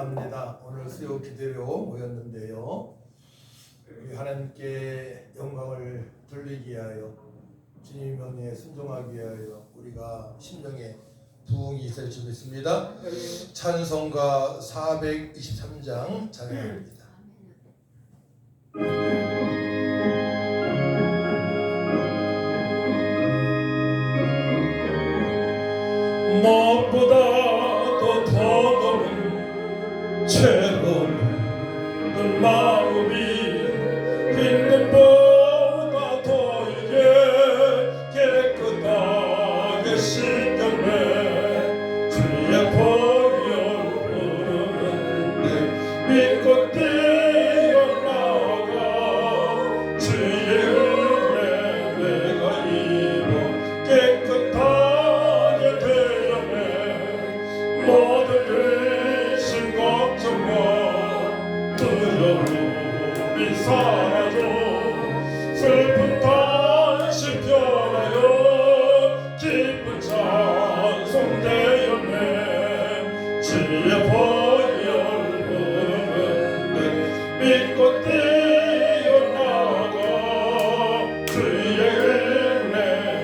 찬송합니다. 오늘 수요 기도로 모였는데요. 우리 하나님께 영광을 돌리기 위하여 주님 명령에 순종하기 위하여 우리가 심령에 부흥이 있을 줄 믿습니다. 찬송가 423장 찬양합니다. 무엇보다도 더더욱 채우는 마음이 있는 보다 더 이게 깨끗하게 씻겼네. 주의 보혈 흐르는데 믿고 뛰어나가 주의 은혜 내가 입어 깨끗하게 되었네. 모든 의심 걱정과 두려움이 사라져 슬픔 다시 변하여 기쁜 찬송 되었네. 주의 보혈 흐르는데 믿고 뛰어나가 주의 은혜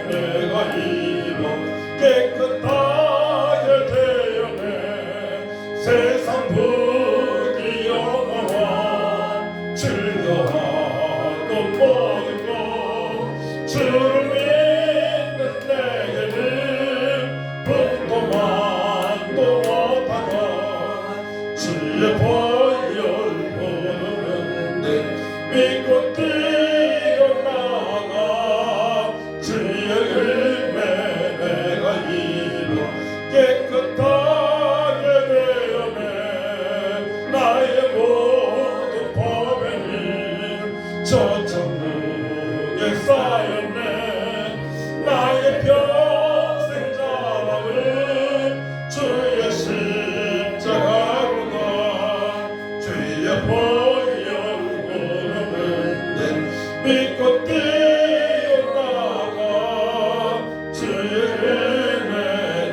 내가 입어 깨끗하게 되었네. 세상 부귀 영화와 즐거워하던 모든 것 주를 믿는 내게는 분도만도 못하다. 주의 보혈 흐르는데 믿고 뛰어나가 주의 은혜 내가 입어 깨끗하게 되었네. 나의 모든 범행이 저 천국에 쌓였네. 나의 평생 자랑은 주의 십자가구나. 주의 보혈 흐르는데 믿고 뛰어나가 주의 은혜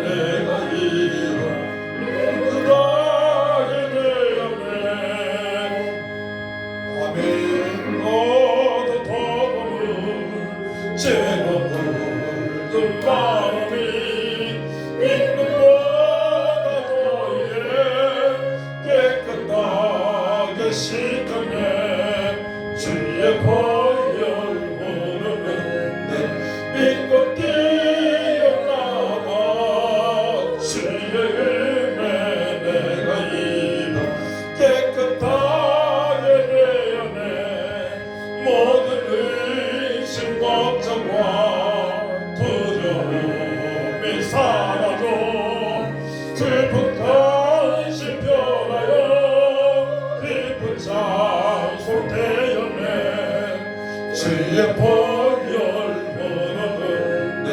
내가 입어 깨끗하게 되었네. 아멘. 너도 더불은 죄고물든 마음이 있는 보다 더이게 깨끗하게 씻겼네. 주의 보혈 흐르는데 믿고 뛰어나가 주의 은혜 내가 입어 깨끗하게 되었네. 모든 의심 걱정과 두려움이 사라져 슬픈 다시 변하여 기쁜 찬송 되었네. 주의 보혈 흐르는데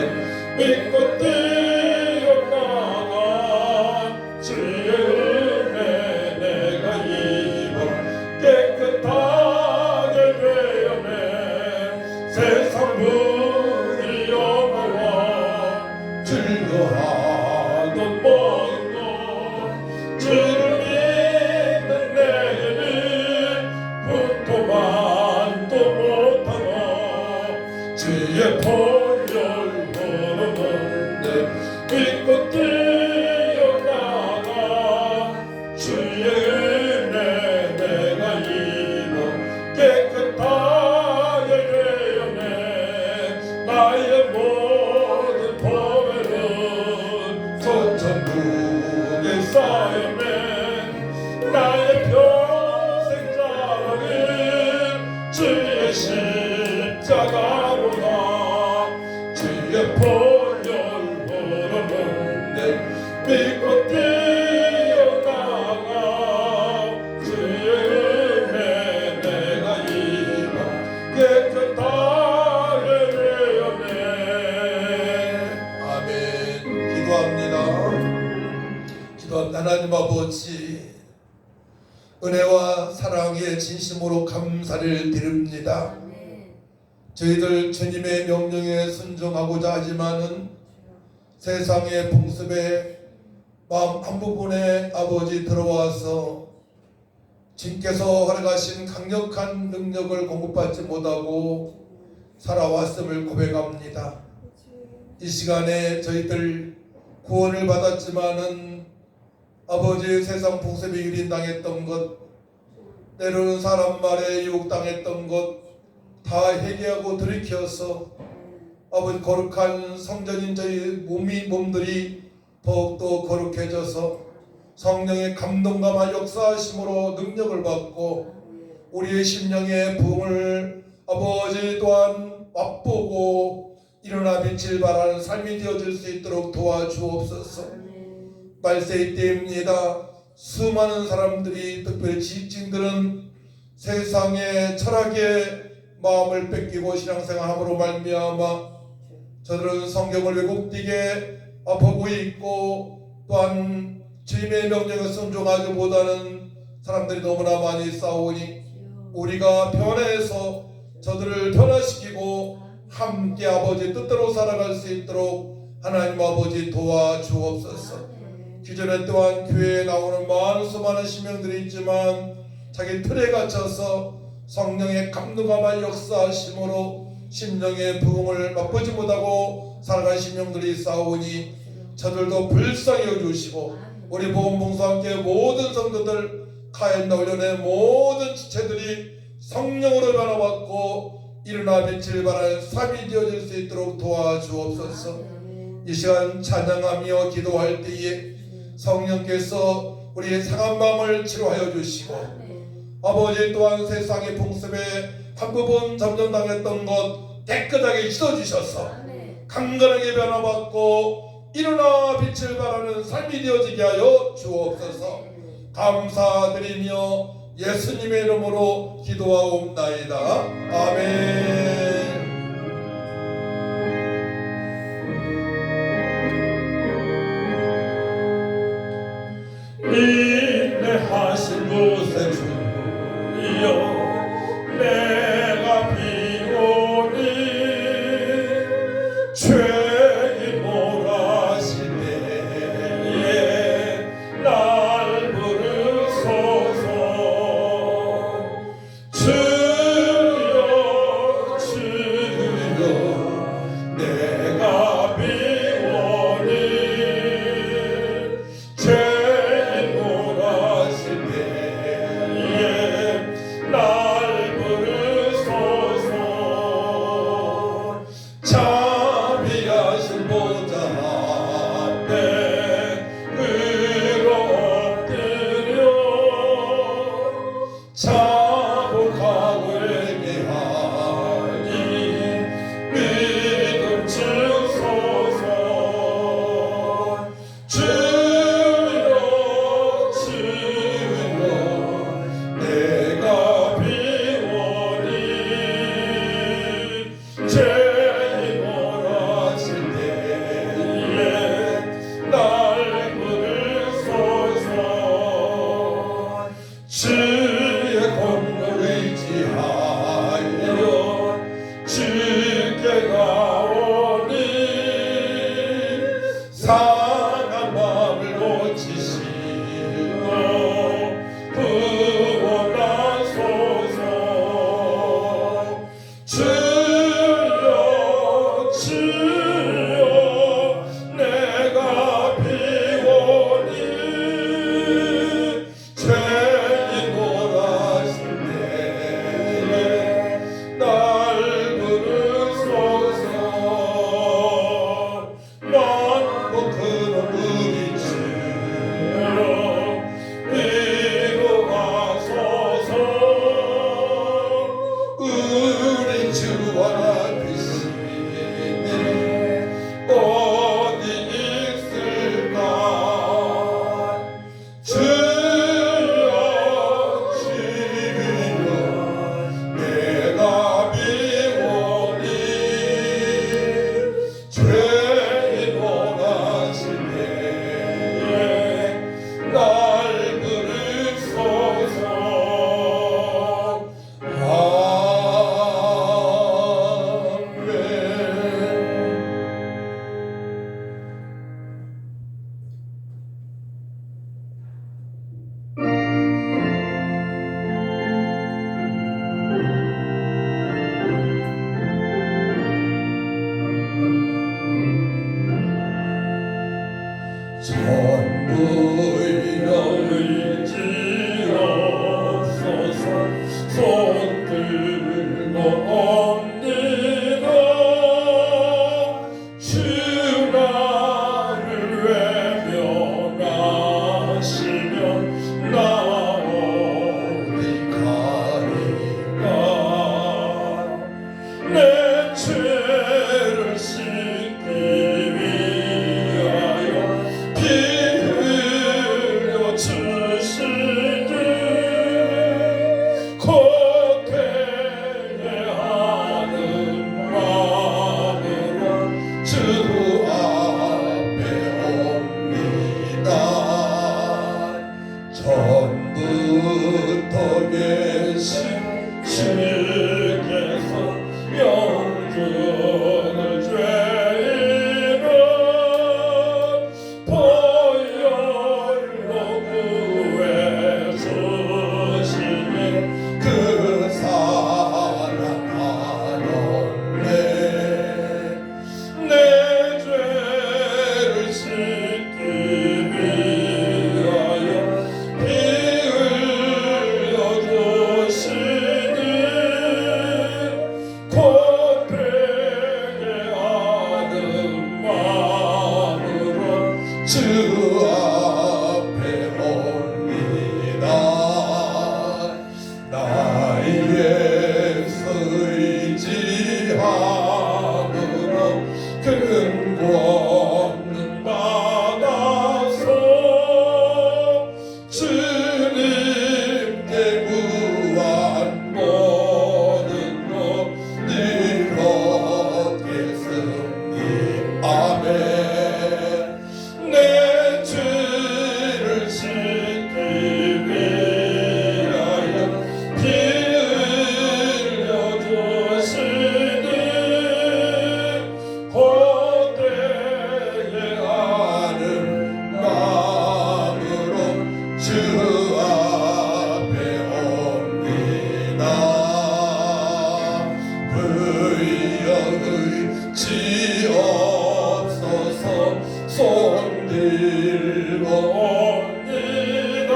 믿고 뛰어나가 주의 은혜 내가 입어 깨끗하게 되었네. 세상 부귀 영화와 즐거워하던 모든 것 주를 믿는 내게는 분토만도 못하나. 주의 보혈 흐르는데 믿고 뛰어나가 주의 은혜 내가 입어 깨끗하게 되었네. 나의 모든 범행은 저 천국에 쌓였네. 나의 평생 자랑은 주의 십자가로다. 주의 보혈 흐르는데 믿고 뛰어나가 주의 은혜 내가 입어 깨끗하게 되었네. 아멘. 기도합니다. 하나님 아버지, 은혜와 사랑에 진심으로 감사를 드립니다. 저희들 주님의 명령에 순종하고자 하지만은 세상의 풍습에 마음 한 부분에 아버지 들어와서 주님께서 허락하신 강력한 능력을 공급받지 못하고 살아왔음을 고백합니다. 이 시간에 저희들 구원을 받았지만은 아버지 세상 풍습에 유린당했던 것, 때로는 사람 말에 유혹당했던 것 다 회개하고 돌이켜서 아버지 거룩한 성전인 저희 몸들이 더욱더 거룩해져서 성령의 감동감과 역사하심으로 능력을 받고 우리의 심령의 부흥을 아버지 또한 맛보고 일어나 빛을 발하는 삶이 되어질 수 있도록 도와주옵소서. 말세이 때입니다. 수많은 사람들이 특별히 지식인들은 세상의 철학에 마음을 뺏기고 신앙생활함으로 말미암아 저들은 성경을 왜곡되게 보고 있고 또한 주님의 명령에 순종하지 못하는 사람들이 너무나 많이 싸우니 우리가 변해서 저들을 변화시키고 함께 아버지 뜻대로 살아갈 수 있도록 하나님 아버지 도와주옵소서. 기존에 또한 교회에 나오는 많은 수많은 신명들이 있지만 자기 틀에 갇혀서 성령의 감동감과 역사하심으로 심령의 부흥을 맛보지 못하고 살아간 신명들이 싸우니 저들도 불쌍히 여주시고 우리 보험봉사와 함께 모든 성도들 가엔나 훈련의 모든 지체들이 성령으로 변화받고 일어나 빛을 발하는 삶이 되어질 수 있도록 도와주옵소서. 이 시간 찬양하며 기도할 때에 성령께서 우리의 상한 마음을 치료하여 주시고 아버지 또한 세상의 풍습에 한 부분 점령당했던 것 깨끗하게 씻어주셔서 강건하게 변화받고 일어나 빛을 발하는 삶이 되어지게 하여 주옵소서. 감사드리며 예수님의 이름으로 기도하옵나이다. 아멘. 인내하신 곳에 주여 내가 비오니 죄인 몰아시네 날 부르소서 주여 주여 들고옵니다. 주 나를 외면하시면 나오리까. 내 죄를 씻기 위하여 피 흘려 주시니 고대하는 마음으로 주 앞에 옵니다. 전부터 계신 주께서 영생을 죄인은 보혈로 구해주시니 그 사랑하였네. 내 죄를 씻기 위하여 피 흘려 주시니 고백게 하는 마음으로 주 앞에 옵니다. 나의 예수 의지함으로 큰 권능 받아서 주님께 구한 모든 것 이루겠으니 아멘. 내 죄를 씻기 위하여 피 흘려 주시니 고대에 하는 마음으로 주 앞에 옵니다. 의지 없어서 손 들고 옵니다.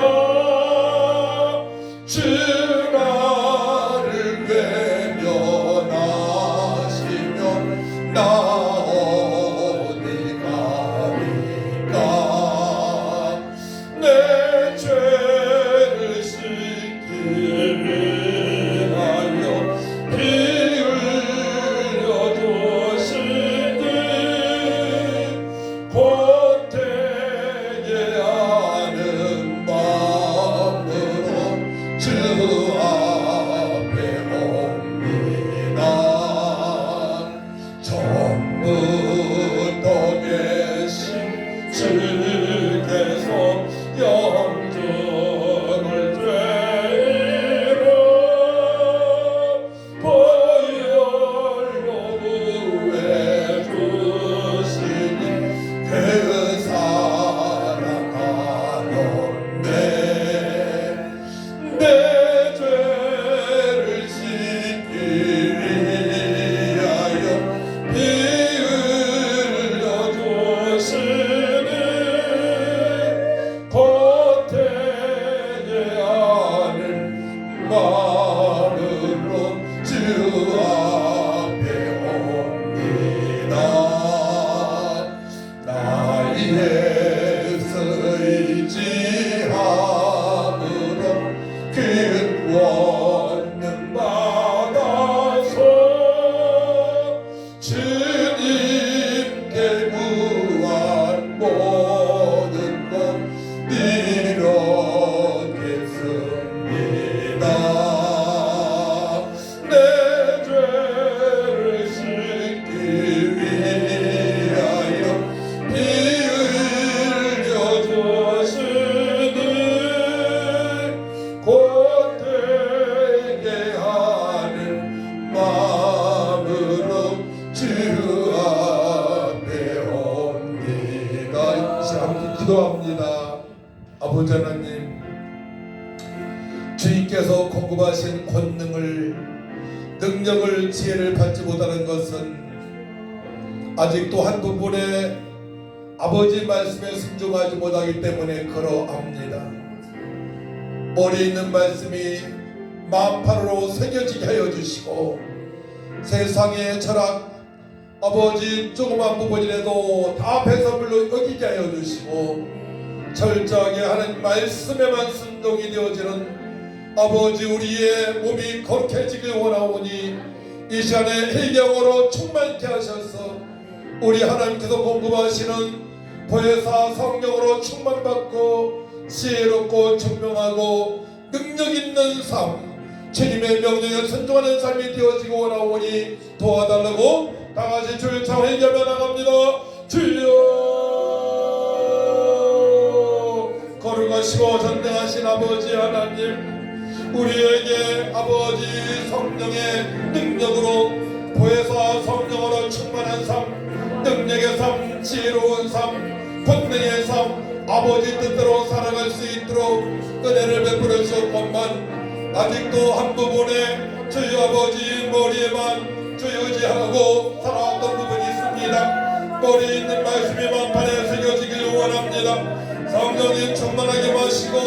주 나를 외면하시면 나 어디 가리까. 내 죄를 씻기 위하여 피 흘려 주시니 고대에 하는 마음으로 주 앞에 옵니다. 전부터 계신 주께서 영생을 죄인은 보혈로 구해주시니 그 사랑하였네. 내 죄를 씻기 위하여 피 흘려 주시니 고대에 하는 마음으로 주 앞에 옵니다. 나의 예수 의지함으로 큰 권능 받아서 주님께 구한 모든 것 이루겠습니다. 내 죄를 씻기 위하여 피 흘려 주시니 고대에 하는 마음으로 주 앞에 옵니다. 이제 함께 기도합니다. 아버지 하나님, 주님께서 공급하신 권능을, 능력을, 지혜를 받지 못하는 것은 아직도 한 부분에 아버지 말씀에 순종하지 못하기 때문에 그러합니다. 머리에 있는 말씀이 마음판으로 새겨지게 하여 주시고 세상의 철학 아버지 조그만 부분이라도 다 배설물로 여기게 하여 주시고 철저하게 하는 말씀에만 순종이 되어지는 아버지 우리의 몸이 거룩해지길 원하오니 이 시간에 해경으로 충만케 하셔서 우리 하나님께서 공급하시는 보혜사 성령으로 충만받고 지혜롭고 청명하고 능력 있는 삶 주님의 명령에 순종하는 삶이 되어지고 원하오니 도와달라고 다같이 주를 찬양하며 나갑니다. 주여 거룩하시고 전능하신 아버지 하나님 우리에게 아버지 성령의 능력으로 보혜사 성령으로 충만한 삶 능력의 삶 지혜로운 삶 권능의 삶 아버지 뜻대로 살아갈 수 있도록 은혜를 베풀어 주셨건만 아직도 한 부분에 저희 아버지 머리에만 저희 의지하고 살아왔던 부분이 있습니다. 머리에 있는 말씀이 만판에 새겨지길 원합니다. 성령님 충만하게 마시고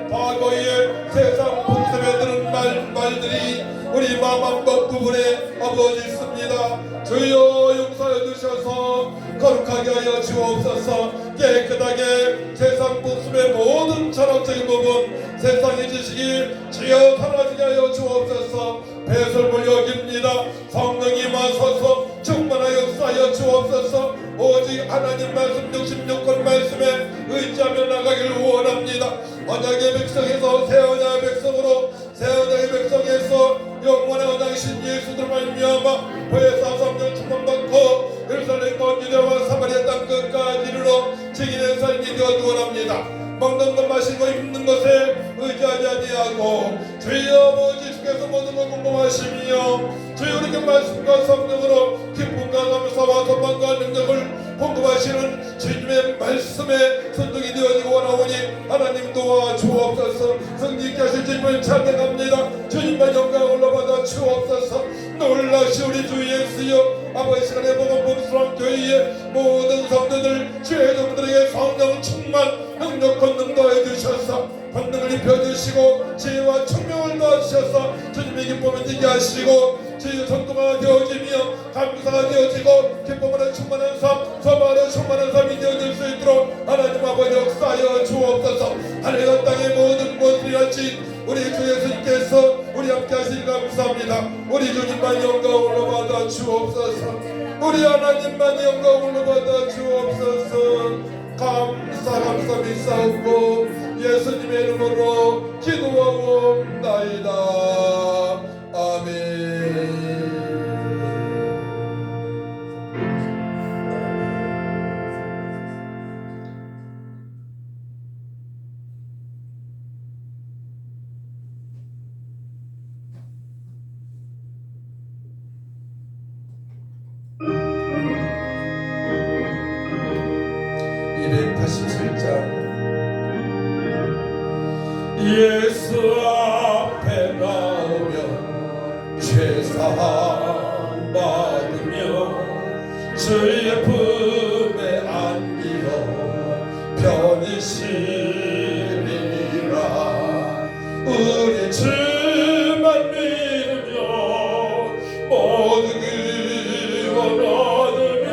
과거의 세상 본성에 드는 말들이 우리 마음 한번 부분에 아버지 있습니다. 주여 용서해 주셔서 거룩하게 하여 주옵소서. 깨끗하게 세상 본성의 모든 철학적인 부분 세상의 지식이 주여 사라지게 하여 주옵소서. 배설물 여깁니다. 성령이 마셔서 충만하여 역사하여 주옵소서. 오직 하나님 말씀 66권 말씀에 의지하며 나가기를 원합니다. 언약의 백성에서 새 언약의 백성으로 새 언약의 백성에서 영원한 언약이신 예수들 말미암아 보혜사 성령 충만받고 예루살렘과 유대와 사마리아 땅 끝까지 이르러 증인의 삶이 되어주기 원합니다. 먹는 것 마시는 것 입는 것에 의지하지 아니하고 주여 아버지 주께서 모든 걸 공급하시며 주여 우리에게 말씀과 성령으로 기쁨과 감사와 소망과 능력을 공급하시는 주님의 말씀에 선동이 되어지고 원하오니 하나님 도와 주옵소서. 성령께 하실 주님을 찬양합니다. 주님만 영광 올라받아 주옵소서. 놀라시 우리 주 예수여 아버지 시간에 복음 복수랑 교회의 모든 성도들 주의 종들에게 성령 충만 능력 권능 더해 주셔서 권능을 입혀주시고 지혜와 청명을 더하셔서 주님의 기쁨을 지게 하시고 주의 전도가 되어지며 감사가 되어지고 기쁨으로 충만한 삶 소망으로 충만한 삶이 되어질 수 있도록 하나님 아버지 역사하여 주옵소서. 하늘과 땅의 모든 곳을 하신 우리 주 예수님께서 우리 함께 하시니 감사합니다. 우리 주님만 영광으로 받아 주옵소서. 우리 하나님만 영광으로 받아 주옵소서. 감사 믿사옵고 예수님의 이름으로 기도하옵나이다. 아멘. 예수 앞에 나오며 죄사함 받으며 주의 품에 안기어 편히 쉬리라. 우리 주만 믿으며 모든 구원 얻으며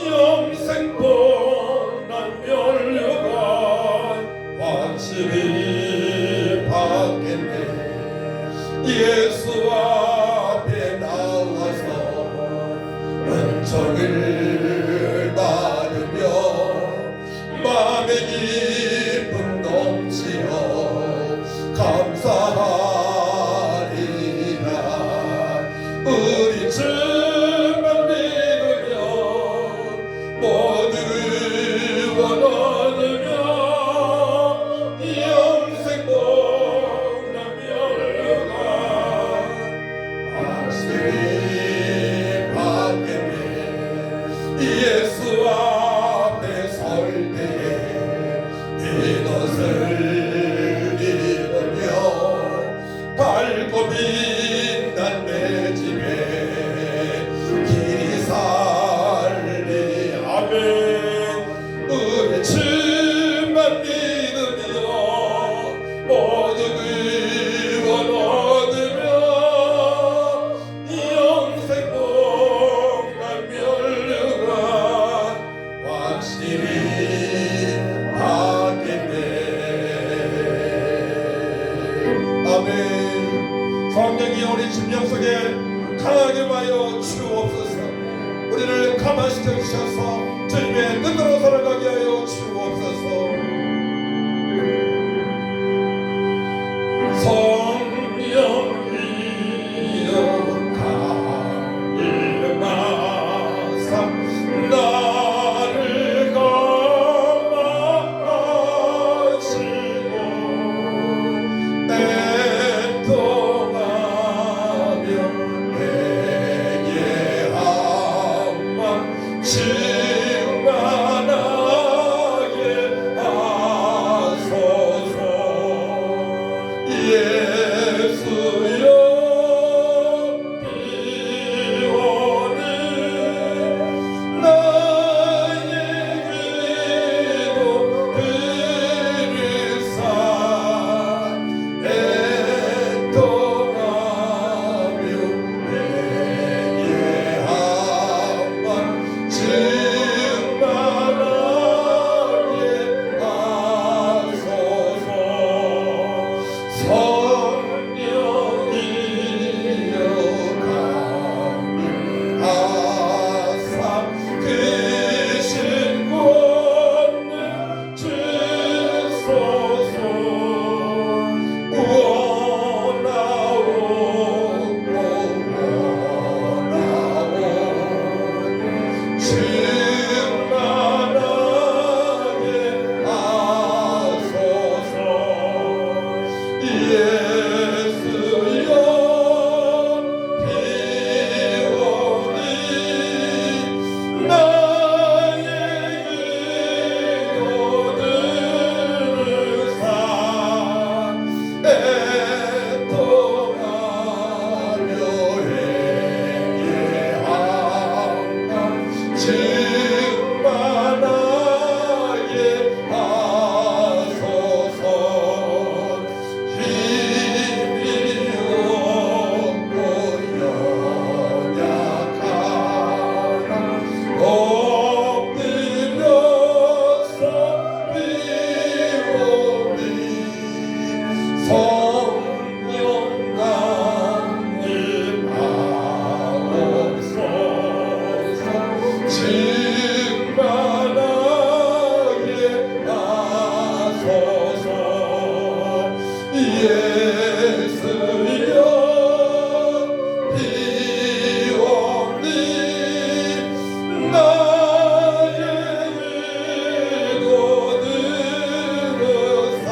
영생 본한 멸류관 확실히 받겠네. 예수 앞에 나와서 은총을 받으며 마음의 기쁨 넘치어 감사하리라. 우리 주만 믿으며 모든 구원 얻으며 영생 복남 멸류관 확실히 받겠네. 예수 앞에 설 때에 이것을 입으며 밝고 빛난 내 집에 길이 살리. 아멘. 우리 주만 믿으며 모든 우리 심령 속에 강하게 마여 주옵소서. 우리를 감화시켜 주셔서 주님의 뜻대로 살아가게 하여 주옵소서. 성령이여 가일마사 나를 감화하시고 애통하며 내게 한번 충만하게 하소서. 예수여 비오니 나의 기도 들으사 애통하며 내게 한번 충만하게 하소서. 성령이여 강림하사 그 신권을 주소서. 원하옵고 충만하게 하소서. 예수여 비오니 나의 기도 들으사 애통하며 내게 한번 충만하게 하소서. 힘이 없고 연약하나 엎드려서 비오니 성령 강림하옵소서. 충만하게 하소서. 예수여 비오니 나의 기도 들으사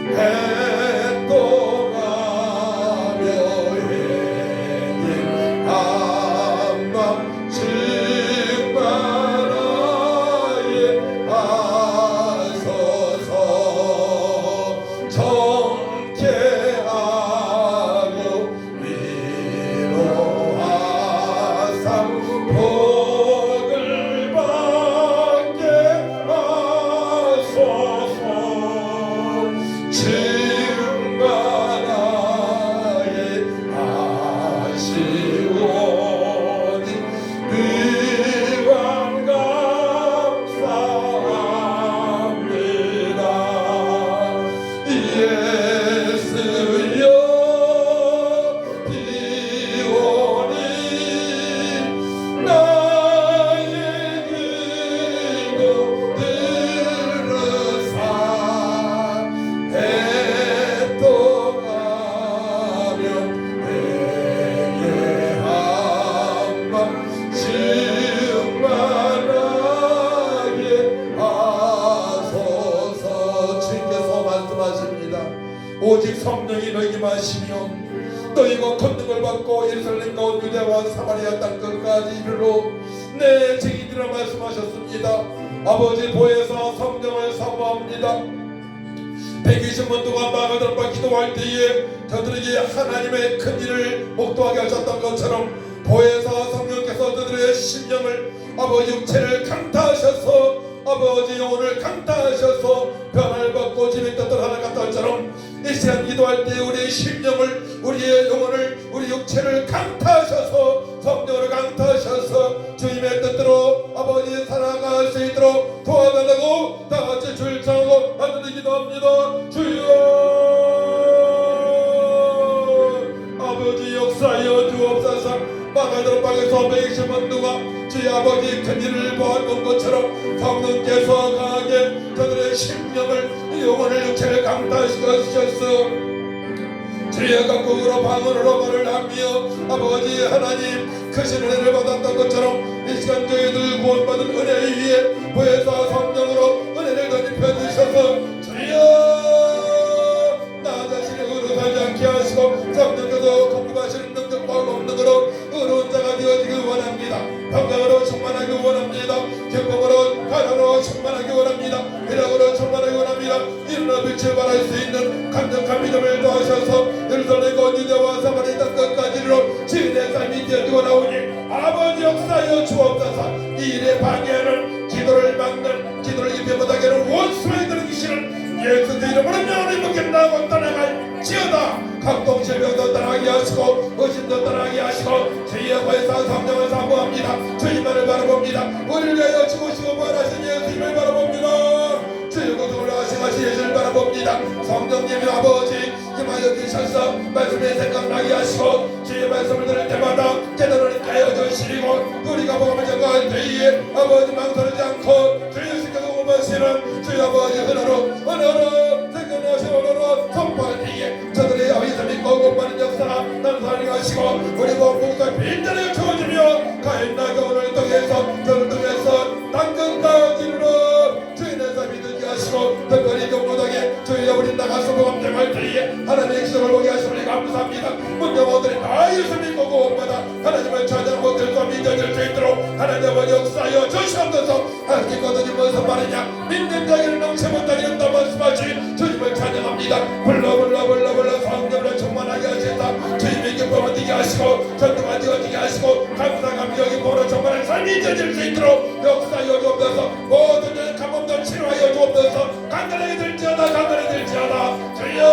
애통하며 내게 한번 충만하게 하소서. 정케하고 위로하사 복을 받게 하소서. 충만하게 하시오니 의왕 감사합니다. 예수여 비오니 나의 기도 들으사 애통하며 내게 한번 충만하게 하소서. 주님께서 말씀하십니다. 오직 성령이 너희에게만 심이면 너희가 권능을 받고 예루살렘과 온 유대와 사마리아 땅 끝까지 이르러 내 증인이라 말씀하셨습니다. 아버지 보혜사 성령을 사모합니다. 120년 동안 마가다락방 기도할 때에 저들에게 하나님의 큰 일을 목도하게 하셨던 것처럼 보혜사 성령께서 저들의 심령을 아버지 육체를 강타하셔서 아버지 영혼을 강타하셔서 변화를 받고 주님의 뜻대로 살아갔던 것처럼 이 시간 기도할 때 우리의 심령을 우리의 영혼을 우리 육체를 강타하셔서 성령으로 강타하셔서 주님의 뜻대로 아버지 살아갈 수 있도록 도와달라고 다같이 주를 청하고 하늘에 기도합니다. 주여 가드론 방에서 120원 누가 주의 아버지 큰 일을 보았던 것처럼 성령께서 강하게 그들의 심령을 영혼을 육체를 강타시켜 주셨어. 주의 각국으로 방언으로 말을 하며 아버지 하나님 크신 은혜를 받았던 것처럼 이 시간 저희들 구원받은 은혜 위에 보혜사 성령으로 은혜를 덧입혀 주셔서 주여 나 자신의 의로 살지 않게 하시고 성령께서 공급하시는 능력과 권능으로 의로운 자가 되어지기 원합니다. 평강으로 충만하기 원합니다. 기쁨으로 가난으로 충만하기 원합니다. 희락으로 충만하기 원합니다. 일어나 빛을 발할 수 있는 강력한 믿음을 더하셔서 예루살렘과 유대와 사마리아 땅 끝까지로 주인의 삶이 되어지고 나오니 아버지 역사여 주옵소서. 이 일에 방해하는 기도를 막는 기도를 입에 못하게 하는 원수의 들으시는 예수 이름으로 명을 먹겠다고 떠나갈지어다. 각동 질병도 떠나게 하시고 의심도 떠나게 하시고 주의 보혜사 성령을 사모합니다. 주님만을 바라봅니다. 우리를 위하여 죽으시고 부활하신 예수님을 바라봅니다. 주의 고통을 하시고 예수를 바라봅니다. 성령님의 아버지 임하여 주셔서 말씀이 생각나게 하시고 주의 말씀을 들을 때마다 깨달음을 깨어주시고 우리가 복음을 전가할 때에 아버지 망설이지 않고 주의 시켜서 공부하시는 주의 아버지 은혜로 생각나신 은혜로 선포할 때에 저들의 아버지 믿고 공부하는 역사가 난사하게 하시고 우리 복음과 빈자리가 주어지며 가인나가 오늘 통해서 저를 통해서 땅끝까지로 주인의 삶이 되게 하시고 특별히 경로당에 주의 아버지 나가서 복음쟁할 때에 하나님의 기적을 보게 하시니 감사합니다. 문명원들이 다 예수 믿고 구원받아 하나님을 찬양하고 들고 믿어질 수 있도록 하나님 아버지 역사하여 주시옵소서. 하나님 거듭이 무슨 말이냐 믿는 자에게는 넘치 못하게 다 말씀하시 주님을 찬양합니다. 불러 성령을 충만하게 하시다. 주님의 기쁨을 뛰게 하시고 전도가 되어지게 하시고 감사감 여기 보러 정말 삶이 되어질 수 있도록 역사하여 주옵소서. 모든 감염도 치료하여 주옵소서. 간단하게 될지어다 주여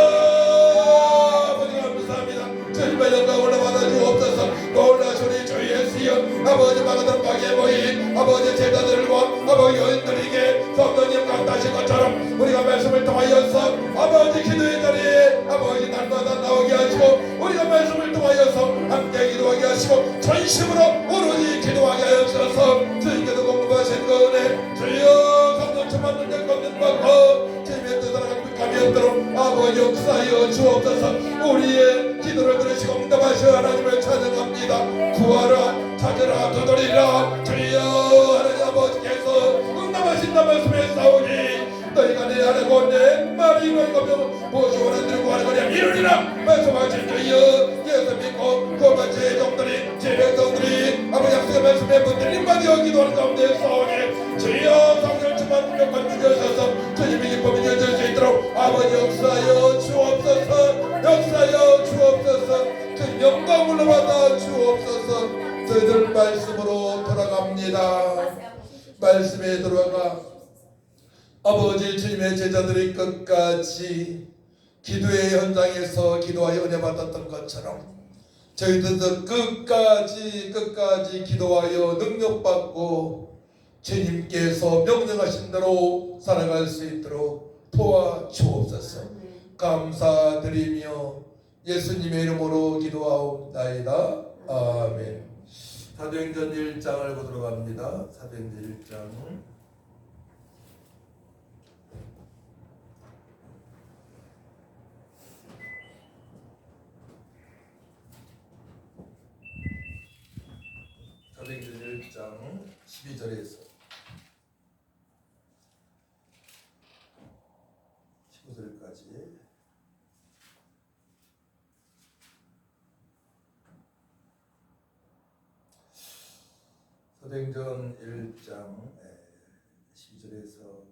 아버지 감사합니다. 주님의 영광을 받아 주옵소서. 놀라시니 주 예수여 아버지 마가다라 방에 모인 아버지 제자들과 아버지 여인들에게 성령님 강타하신 것처럼 우리가 말씀을 통하여서 아버지 기도의 자리에 아버지 날마다 나오게 하시고 우리가 말씀을 통하여서 함께 기도하게 하시고 전심으로 오로지 기도하게 하셔서 주님께서 공급하신 그 은혜 주여 성령 충만 능력 받는 받고 주님의 뜻을 감격함이 없도록 아버지 역사하여 주옵소서. 우리의 기도를 들으시고 응답하시어 하나님을 찬양합니다. 구하라 찾으라 두드리라 주여 하나님 아버지께서 응답하신다 말씀했사오니 너희가 내 아래고 내 말이 이거며 무엇이 원하는 구하는 거냐 이루리라 말씀하신 주여 예수 믿고 그만 제종들이 제백성들이 아버지 약속의 말씀에 붙들림 받아 기도하는 가운데 싸우니 주여 성령 충만 능력 받는 주셔서 주님의 기쁨이 되어질 수 있도록 아버지 역사여 주옵소서. 역사여 주옵소서. 그 영광을 받아 주옵소서. 저희들 말씀으로 돌아갑니다. 말씀에 들어가 아버지 주님의 제자들이 끝까지 기도의 현장에서 기도하여 은혜 받았던 것처럼 저희들도 끝까지 기도하여 능력받고 주님께서 명령하신 대로 살아갈 수 있도록 도와주옵소서. 감사드리며 예수님의 이름으로 기도하옵나이다. 아멘. 사도행전 1장을 보도록 합니다. 사도행전 1장 사도행전 1장 12절에서 15절까지 사도행전 1장 12절에서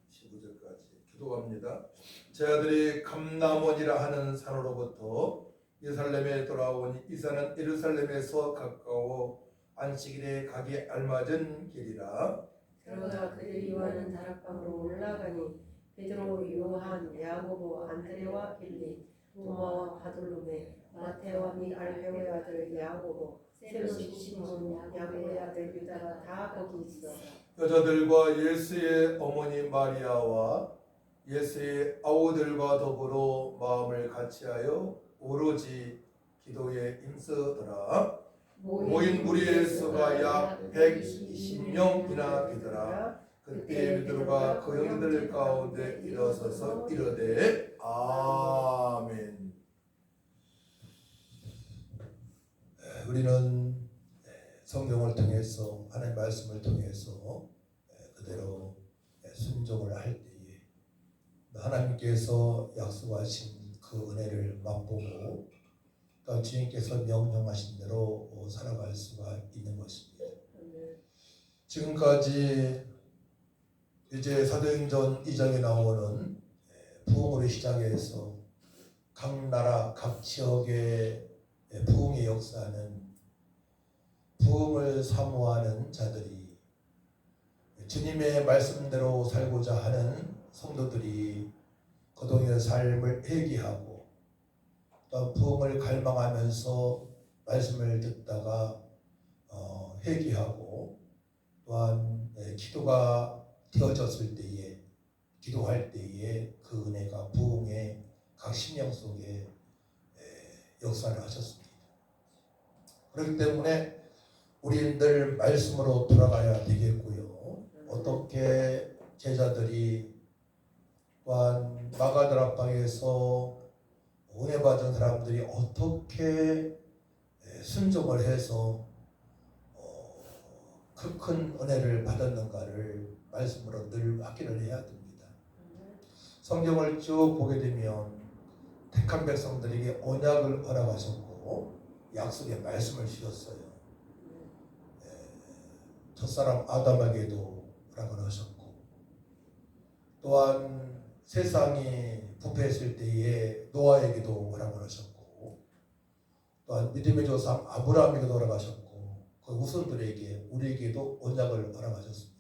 15절까지 기도합니다. 제 아들이 감람원이라 하는 산으로부터 예루살렘에 돌아오니 이 산은 예루살렘에서 가까워 안식일에 가기 알맞은 길이라. 그러다 그들이 요한은 다락방으로 올라가니 베드로, 요한, 야고보, 안드레와 빌립, 도마와 바돌로메, 마테와 및 알페오의 아들 야고보, 세로시 시몬, 야고보의 아들 유다가 다 거기 있어. 여자들과 예수의 어머니 마리아와 예수의 아우들과 더불어 마음을 같이하여 오로지 기도에 힘쓰더라. 모인 무리의 수가 약 120명이나 되더라. 그때 베드로가 그 형제들 가운데 일어서서 이르되 아멘. 우리는 성경을 통해서 하나님의 말씀을 통해서 그대로 순종을 할 때에 하나님께서 약속하신 그 은혜를 맛보고 또 주님께서 명령하신 대로 살아갈 수가 있는 것입니다. 지금까지 이제 사도행전 2장에 나오는 부흥으로 시작해서 각 나라 각 지역의 부흥의 역사는 부흥을 사모하는 자들이 주님의 말씀대로 살고자 하는 성도들이 그동안의 삶을 회개하고 또 부흥을 갈망하면서 말씀을 듣다가 회개하고 또한 기도가 되어졌을 때에 기도할 때에 그 은혜가 부흥의 각 심령 속에 역사를 하셨습니다. 그렇기 때문에 우리는 늘 말씀으로 돌아가야 되겠고요. 어떻게 제자들이 또한 마가들 앞방에서 은혜 받은 사람들이 어떻게 순종을 해서 그 큰 은혜를 받았는가를 말씀으로 늘 확인을 해야 됩니다. 성경을 쭉 보게 되면 택한 백성들에게 언약을 허락하셨고 약속의 말씀을 주셨어요. 첫사람 아담에게도 허락을 하셨고 또한 세상이 부패했을 때에 노아에게도 허락을 하셨고 또한 믿음의 조상 아브라함에게도 허락하셨고 그 후손들에게 우리에게도 언약을 허락하셨습니다.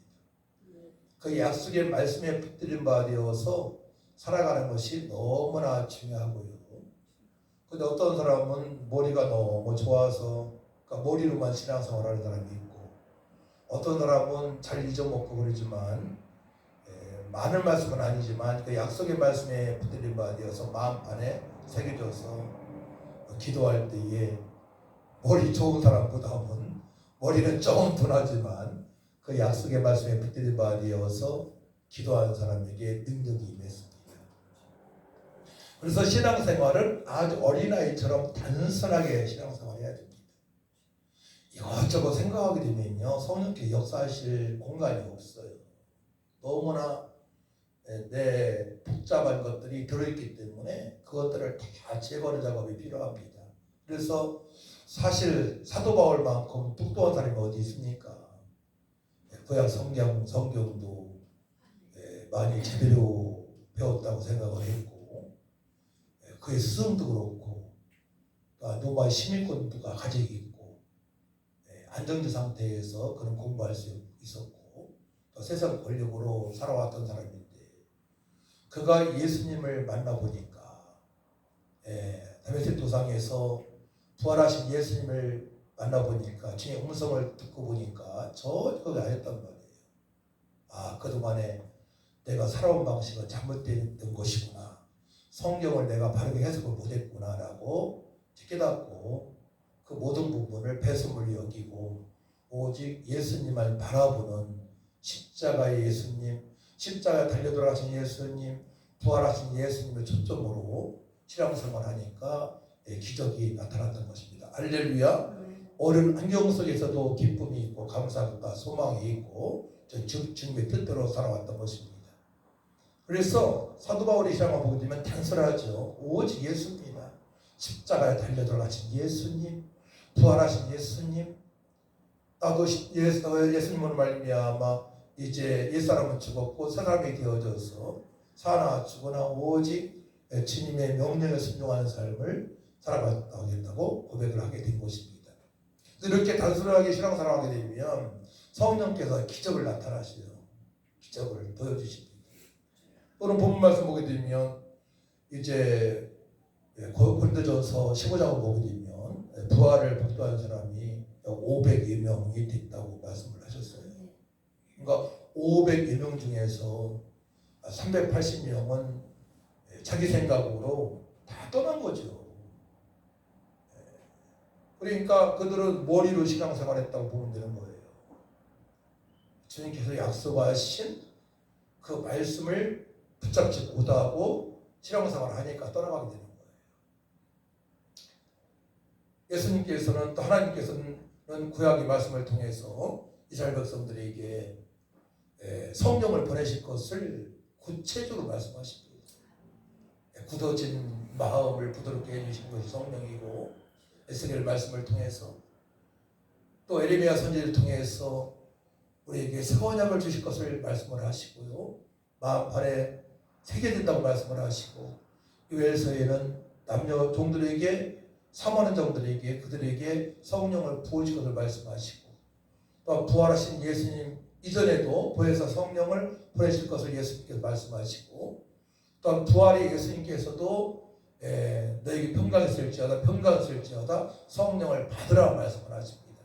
그 약속의 말씀에 붙들린 바 되어서 살아가는 것이 너무나 중요하고요. 근데 어떤 사람은 머리가 너무 좋아서 그러니까 머리로만 신앙생활하는 사람이 있고 어떤 사람은 잘 잊어먹고 그러지만 많은 말씀은 아니지만 그 약속의 말씀에 붙들린 바 되어서 마음 안에 새겨져서 기도할 때에 머리 좋은 사람보다는 머리는 조금 둔하지만 그 약속의 말씀에 붙들린 바 되어서 기도하는 사람에게 능력이 임했습니다. 그래서 신앙생활은 아주 어린아이처럼 단순하게 신앙생활해야 됩니다. 이것저것 생각하게 되면요 성령께 역사하실 공간이 없어요. 너무나 내 복잡한 것들이 들어있기 때문에 그것들을 다 제거하는 작업이 필요합니다. 그래서 사실 사도 바울만큼 똑똑한 사람이 어디 있습니까? 구약 성경도 많이 제대로 배웠다고 생각을 했고 그의 스승도 그렇고 로마 시민권도가 가지고 있고 안정된 상태에서 그런 공부할 수 있었고 또 세상 권력으로 살아왔던 사람인데 그가 예수님을 만나보니까 다메섹 도상에서 부활하신 예수님을 만나보니까 주님의 음성을 듣고 보니까 저거가 아니었단 말이에요. 아 그동안에 내가 살아온 방식은 잘못된 것이구나. 성경을 내가 바르게 해석을 못했구나 라고 깨닫고 그 모든 부분을 배설물로 여기고 오직 예수님을 바라보는 십자가의 예수님, 십자가에 달려 돌아가신 예수님, 부활하신 예수님을 초점으로 신앙생활을 하니까 기적이 나타났던 것입니다. 할렐루야. 어려운 환경 속에서도 기쁨이 있고 감사가 소망이 있고 주님의 뜻대로 살아왔던 것입니다. 그래서 사도 바울의 신앙을 보게 되면 단순하죠. 오직 예수입니다. 십자가에 달려 돌아가신 예수님, 부활하신 예수님, 나도 예수님으로 말미암아 이제 옛사람은 죽었고 새 사람이 되어져서 사나 죽으나 오직 주님의 명령에 순종하는 삶을 살아가겠다고 고백을 하게 된 것입니다. 이렇게 단순하게 신앙생활하게 되면 성령께서 기적을 나타나시죠. 기적을 보여주십니다. 또는 본문 말씀 보게 되면 이제 고린도전서 15장을 보게 되면 부활을 복도한 사람이 500여 명이 됐다고 말씀을 하셨어요. 그러니까 500여 명 중에서 380명은 자기 생각으로 다 떠난 거죠. 그러니까 그들은 머리로 신앙생활했다고 보면 되는 거예요. 주님께서 약속하신 그 말씀을 붙잡지 못하고 신앙생활을 하니까 떠나가게 되는 거예요. 예수님께서는 또 하나님께서는 구약의 말씀을 통해서 이스라엘 백성들에게 성령을 보내실 것을 구체적으로 말씀하십니다. 굳어진 마음을 부드럽게 해주신 것이 성령이고, 에스겔 말씀을 통해서 또 에레미야 선지를 통해서 우리에게 새 언약을 주실 것을 말씀을 하시고요, 마음판에 새겨진다고 말씀을 하시고, 요엘서에는 남녀 종들에게 사모하는 종들에게 그들에게 성령을 부어주실 것을 말씀하시고, 또 부활하신 예수님 이전에도 보혜사 성령을 보내실 것을 예수님께서 말씀하시고, 또한 부활의 예수님께서도 너에게 평강했을지어다 성령을 받으라 말씀을 하십니다.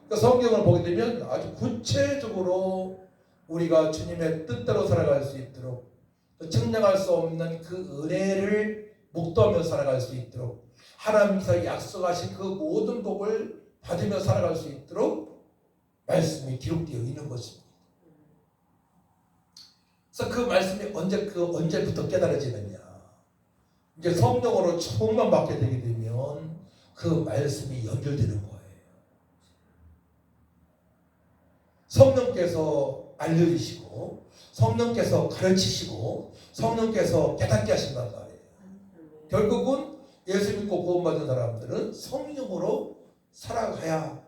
그러니까 성경을 보게 되면 아주 구체적으로 우리가 주님의 뜻대로 살아갈 수 있도록, 또 측량할 수 없는 그 은혜를 목도하며 살아갈 수 있도록, 하나님께서 약속하신 그 모든 복을 받으며 살아갈 수 있도록 말씀이 기록되어 있는 것입니다. 그래서 그 말씀이 언제부터 깨달아지느냐? 이제 성령으로 충만 받게 되게 되면 그 말씀이 연결되는 거예요. 성령께서 알려주시고, 성령께서 가르치시고, 성령께서 깨닫게 하신단 말이에요. 결국은 예수 믿고 구원받은 사람들은 성령으로 살아가야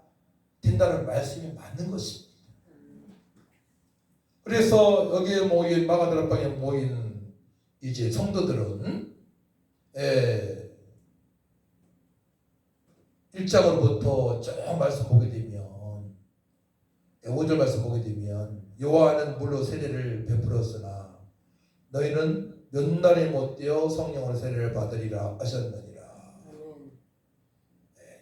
된다는 말씀이 맞는 것입니다. 그래서 여기에 모인 마가다락방에 모인 이제 성도들은 1장으로부터 쭉 말씀 보게 되면 5절 말씀 보게 되면, 요한은 물로 세례를 베풀었으나 너희는 몇 날이 못되어 성령으로 세례를 받으리라 하셨느니라.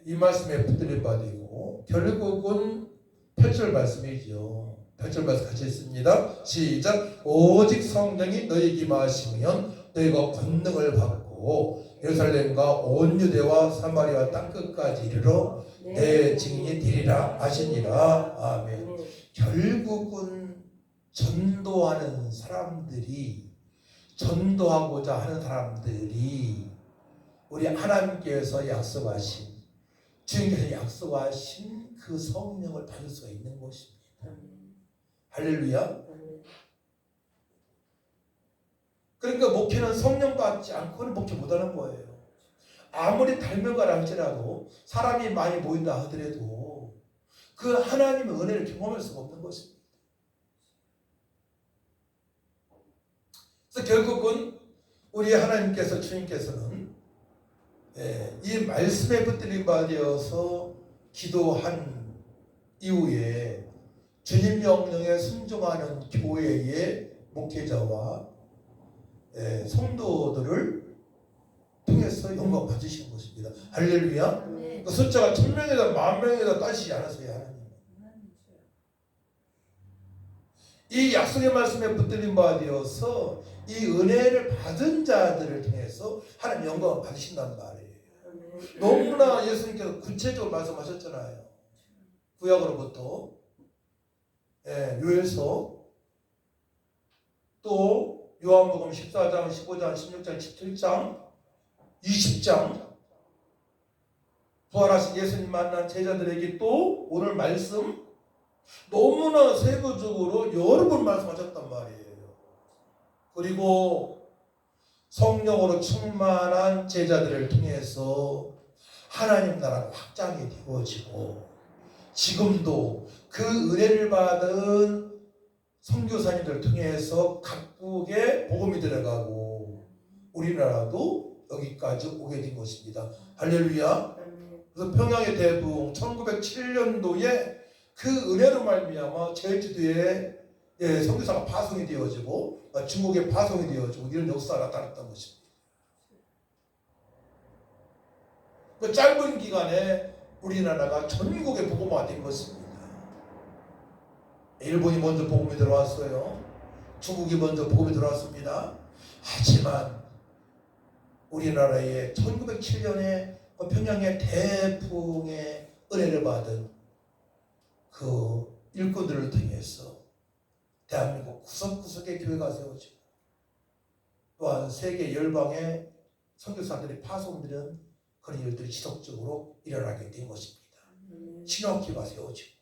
이 말씀에 붙들림 받이고, 결국은 8절 말씀이죠. 8절 말씀 같이 있습니다. 시작. 오직 성령이 너희에게 임하시면 너희가 권능을 받고 예루살렘과 온 유대와 사마리아 땅끝까지 이르러 내 증인이 되리라 하시니라. 아멘. 결국은 전도하는 사람들이, 전도하고자 하는 사람들이 우리 하나님께서 약속하신, 주님께서 약속하신 그 성령을 받을 수가 있는 것입니다. 할렐루야. 그러니까 목회는 성령 받지 않고는 목회 못하는 거예요. 아무리 달면가라 할지라도, 사람이 많이 모인다 하더라도 그 하나님의 은혜를 경험할 수가 없는 것입니다. 그래서 결국은 우리 하나님께서, 주님께서는 이 말씀에 붙들림 받아서 기도한 이후에 주님 명령에 순종하는 교회의 목회자와 성도들을 통해서 영광 받으신 것입니다. 할렐루야. 그 숫자가 1000명이다 10,000명이다 따지지 않았어요. 하나님. 이 약속의 말씀에 붙들림 받아서 이 은혜를 받은 자들을 통해서 하나님 영광을 받으신단 말이에요. 너무나 예수님께서 구체적으로 말씀하셨잖아요. 구약으로부터 요엘서, 또 요한복음 14장, 15장, 16장, 17장, 20장, 부활하신 예수님 만난 제자들에게 또 오늘 말씀 너무나 세부적으로 여러 번 말씀하셨단 말이에요. 그리고 성령으로 충만한 제자들을 통해서 하나님 나라가 확장이 되어지고, 지금도 그 은혜를 받은 선교사님들을 통해서 각국에 복음이 들어가고 우리나라도 여기까지 오게 된 것입니다. 할렐루야. 그래서 평양의 대붕 1907년도에 그 은혜로 말미암아 제주도에 선교사가 파송이 되어지고 중국에 파송이 되어지고 이런 역사가 나타났던 것입니다. 그 짧은 기간에 우리나라가 전국에 복음화가 된 것입니다. 일본이 먼저 복음이 들어왔어요. 중국이 먼저 복음이 들어왔습니다. 하지만 우리나라에 1907년에 평양의 대풍의 은혜를 받은 그 일꾼들을 통해서 대한민국 구석구석에 교회가 세워지고 또한 세계 열방의 선교사들이 파송되는 그런 일들이 지속적으로 일어나게 된 것입니다. 신학교가 세워지고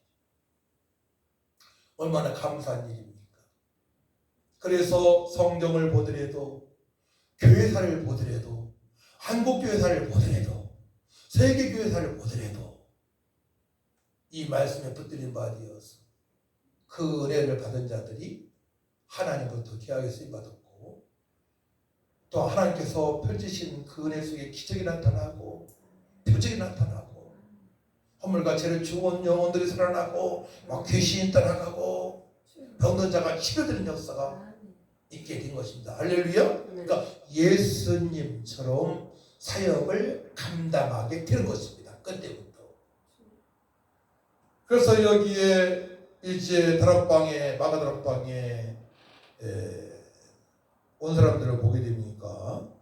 얼마나 감사한 일입니까? 그래서 성경을 보더라도 교회사를 보더라도 한국교회사를 보더라도 세계교회사를 보더라도 이 말씀에 붙들린 바 되어서 그 은혜를 받은 자들이 하나님부터 귀하게 쓰임받았고 또 하나님께서 펼치신 그 은혜 속에 기적이 나타나고 표적이 나타나고 허물과 죄를 죽은 영혼들이 살아나고 막 귀신이 떠나가고 병든 자가 치료되는 역사가 있게 된 것입니다. 할렐루야. 그러니까 예수님처럼 사역을 감당하게 되는 것입니다. 그때부터. 그래서 여기에 이제 다락방에 마가다락방에 온 사람들을 보게 됩니까?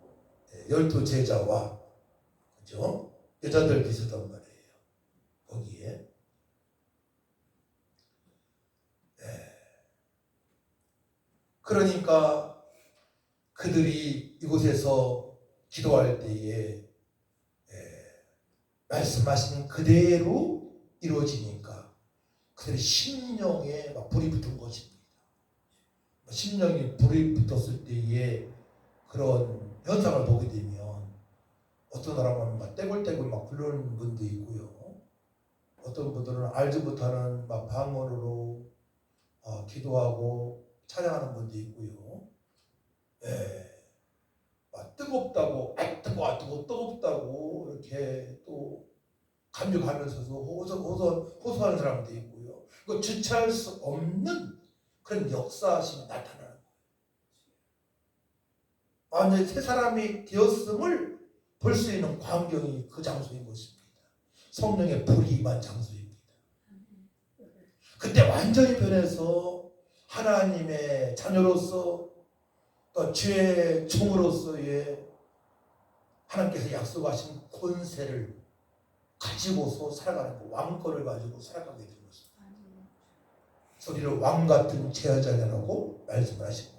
12 제자와 그죠? 여자들 비슷한 말이에요. 거기에 그러니까 그들이 이곳에서 기도할 때에 말씀하신 그대로 이루어지니까 그들의 심령에 막 불이 붙은 것입니다. 심령이 불이 붙었을 때에 그런 현상을 보게 되면 어떤 사람은 막 떼굴떼굴 막 굴르는 분도 있고요. 어떤 분들은 알지 못하는 막 방언으로 기도하고 찬양하는 분도 있고요. 막 뜨겁다고 뜨겁다고 이렇게 또 감격하면서도 호소하는 사람도 있고요. 그 주체할 수 없는 그런 역사심이 나타나는 거예요. 완전히 새 사람이 되었음을 볼 수 있는 광경이 그 장소인 것입니다. 성령의 불이 임한 장소입니다. 그때 완전히 변해서 하나님의 자녀로서 또 주의 종으로서의 하나님께서 약속하신 권세를 가지고서 살아가는 거, 왕권을 가지고 살아가게 되는 것입니다. 소리를 왕 같은 제자라고 말씀을 하신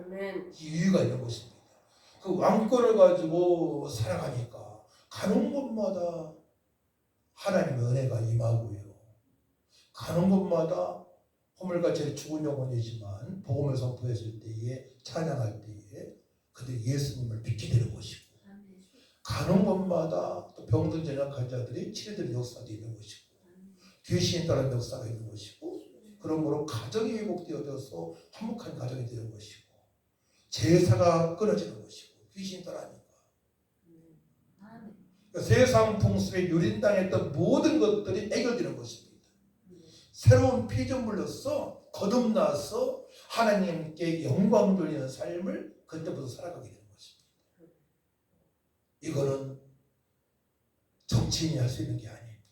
거예요. 이유가 있는 것입니다. 그 왕권을 가지고 살아가니까 가는 곳마다 하나님의 은혜가 임하고요. 가는 곳마다 허물과 죄 죽은 영혼이지만 복음을 선포했을 때에 찬양할 때에 그들이 예수님을 뵙게 되는 것이고 가는 곳마다 또 병든 연약한 자들이 치료되는 역사도 있는 것이고 귀신이 따른 역사가 있는 것이고 그러므로 가정이 회복되어져서 화목한 가정이 되는 것이고 제사가 끊어지는 것이고 귀신이 떠나니까 그러니까 세상 풍습에 유린당했던 모든 것들이 해결되는 것입니다. 새로운 피조물로서 거듭나서 하나님께 영광 돌리는 삶을 그때부터 살아가게 되는 것입니다. 이거는 정치인이 할 수 있는 게 아닙니다.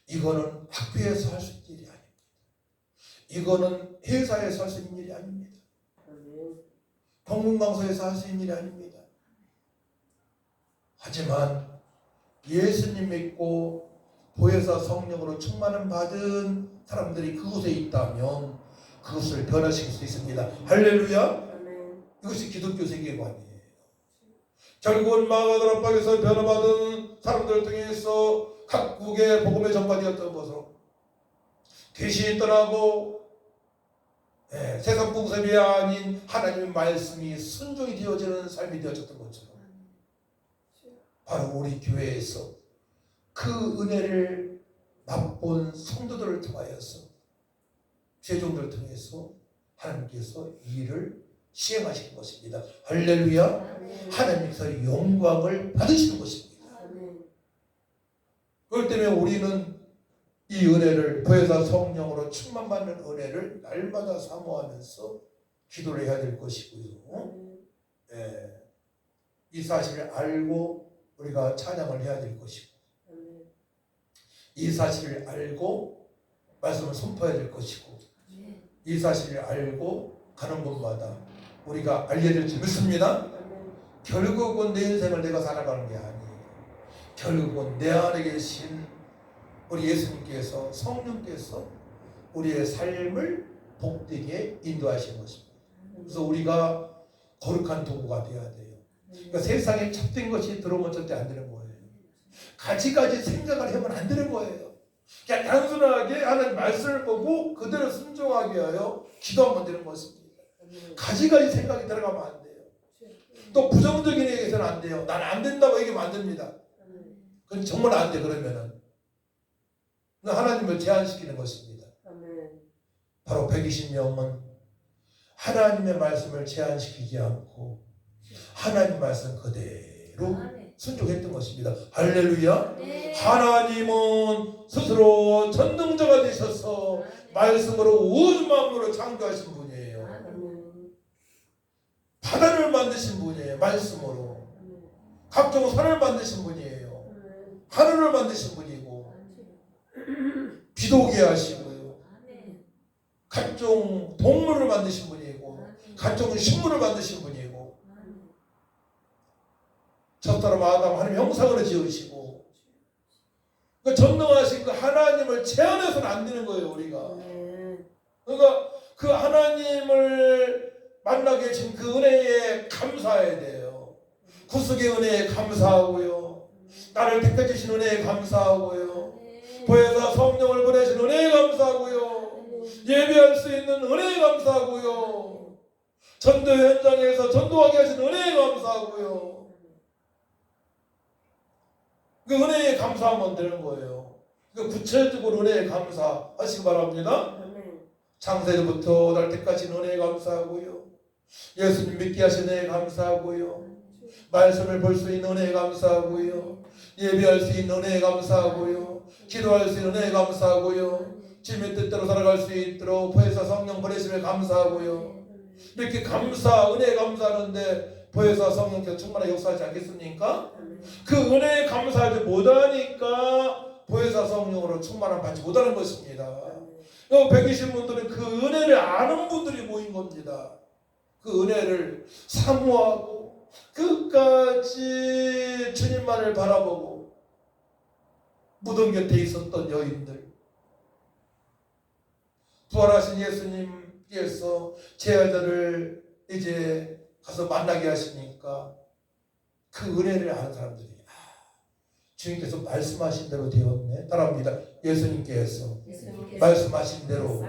이거는 학교에서 할 수 있는 일이 아닙니다. 이거는 회사에서 할 수 있는 일이 아닙니다. 공공방송에서 할 수 있는 일이 아닙니다. 하지만 예수님 믿고 보혜사 성령으로 충만을 받은 사람들이 그곳에 있다면 그것을 변화시킬 수 있습니다. 할렐루야. 이것이 기독교 세계관이에요. 결국은 마가다락방에서 변화받은 사람들을 통해서 각국의 복음의 전파되었던 것으로 귀신이 떠나고 세상 풍습이 아닌 하나님의 말씀이 순종이 되어지는 삶이 되어졌던 것처럼 바로 우리 교회에서 그 은혜를 맛본 성도들을 통하여서 죄종들을 통해서 하나님께서 이 일을 시행하시는 것입니다. 할렐루야. 하나님께서 영광을 받으시는 것입니다. 그렇기 때문에 우리는 이 은혜를 보혜사 성령으로 충만받는 은혜를 날마다 사모하면서 기도를 해야 될 것이고요. 이 사실을 알고 우리가 찬양을 해야 될 것이고 이 사실을 알고 말씀을 선포해야 될 것이고 이 사실을 알고 가는 곳마다 우리가 알려야 될 줄 믿습니다. 결국은 내 인생을 내가 살아가는 게 아니에요. 결국은 내 안에 계신 우리 예수님께서 성령께서 우리의 삶을 복되게 인도하시는 것입니다. 그래서 우리가 거룩한 도구가 되어야 돼요. 그러니까 세상에 잡된 것이 들어오면 절대 안 되는 거예요. 가지가지 생각을 하면 안 되는 거예요. 그냥 단순하게 하나님 말씀을 보고 그대로 순종하게 하여 기도하면 되는 것입니다. 가지가지 생각이 들어가면 안 돼요. 또 부정적인 얘기해서는 안 돼요. 난 안 된다고 얘기하면 안 됩니다. 그건 정말 안 돼. 그러면은 하나님을 제한시키는 것입니다. 바로 120명은 하나님의 말씀을 제한시키지 않고 하나님 말씀 그대로 순종했던 것입니다. 할렐루야. 네. 하나님은 스스로 전능자가 되셔서 말씀으로 온 만물을 창조하신 분이에요. 바다를 만드신 분이에요. 말씀으로. 각종 산을 만드신 분이에요. 하늘을 만드신 분이고 비도 오게 하시고요. 각종 동물을 만드신 분이고 각종 식물을 만드신 분이고 첫 사람 아담 하나님 형상으로 지으시고 그 전능하신 그 하나님을 제한해서는 안 되는 거예요. 우리가. 그러니까 그 하나님을 만나게 해준 그 은혜에 감사해야 돼요. 구속의 은혜에 감사하고요. 나를 택해 주신 은혜에 감사하고요. 보혜사 성령을 보내신 은혜에 감사하고요. 예배할 수 있는 은혜에 감사하고요. 전도 현장에서 전도하게 하신 은혜에 감사하고요. 그 은혜에 감사하면 되는 거예요. 그 구체적으로 은혜에 감사하시기 바랍니다. 창세부터 날 때까지 은혜에 감사하고요. 예수님 믿게 하신 은혜에 감사하고요. 말씀을 볼 수 있는 은혜에 감사하고요. 예배할 수 있는 은혜에 감사하고요. 기도할 수 있는 은혜에 감사하고요. 주님의 뜻대로 살아갈 수 있도록 보혜사 성령 보내심에 감사하고요. 이렇게 은혜에 감사하는데 보혜사 성령께서 충만하게 역사하지 않겠습니까? 그 은혜에 감사하지 못하니까 보혜사 성령으로 충만함 받지 못하는 것입니다. 120분들은 그 은혜를 아는 분들이 모인 겁니다. 그 은혜를 사모하고 끝까지 주님만을 바라보고 무덤 곁에 있었던 여인들, 부활하신 예수님께서 제자들을 이제 가서 만나게 하시니까 그 은혜를 아는 사람들이 주님께서 말씀하신 대로 되었네. 따라합니다. 예수님께서 말씀하신 대로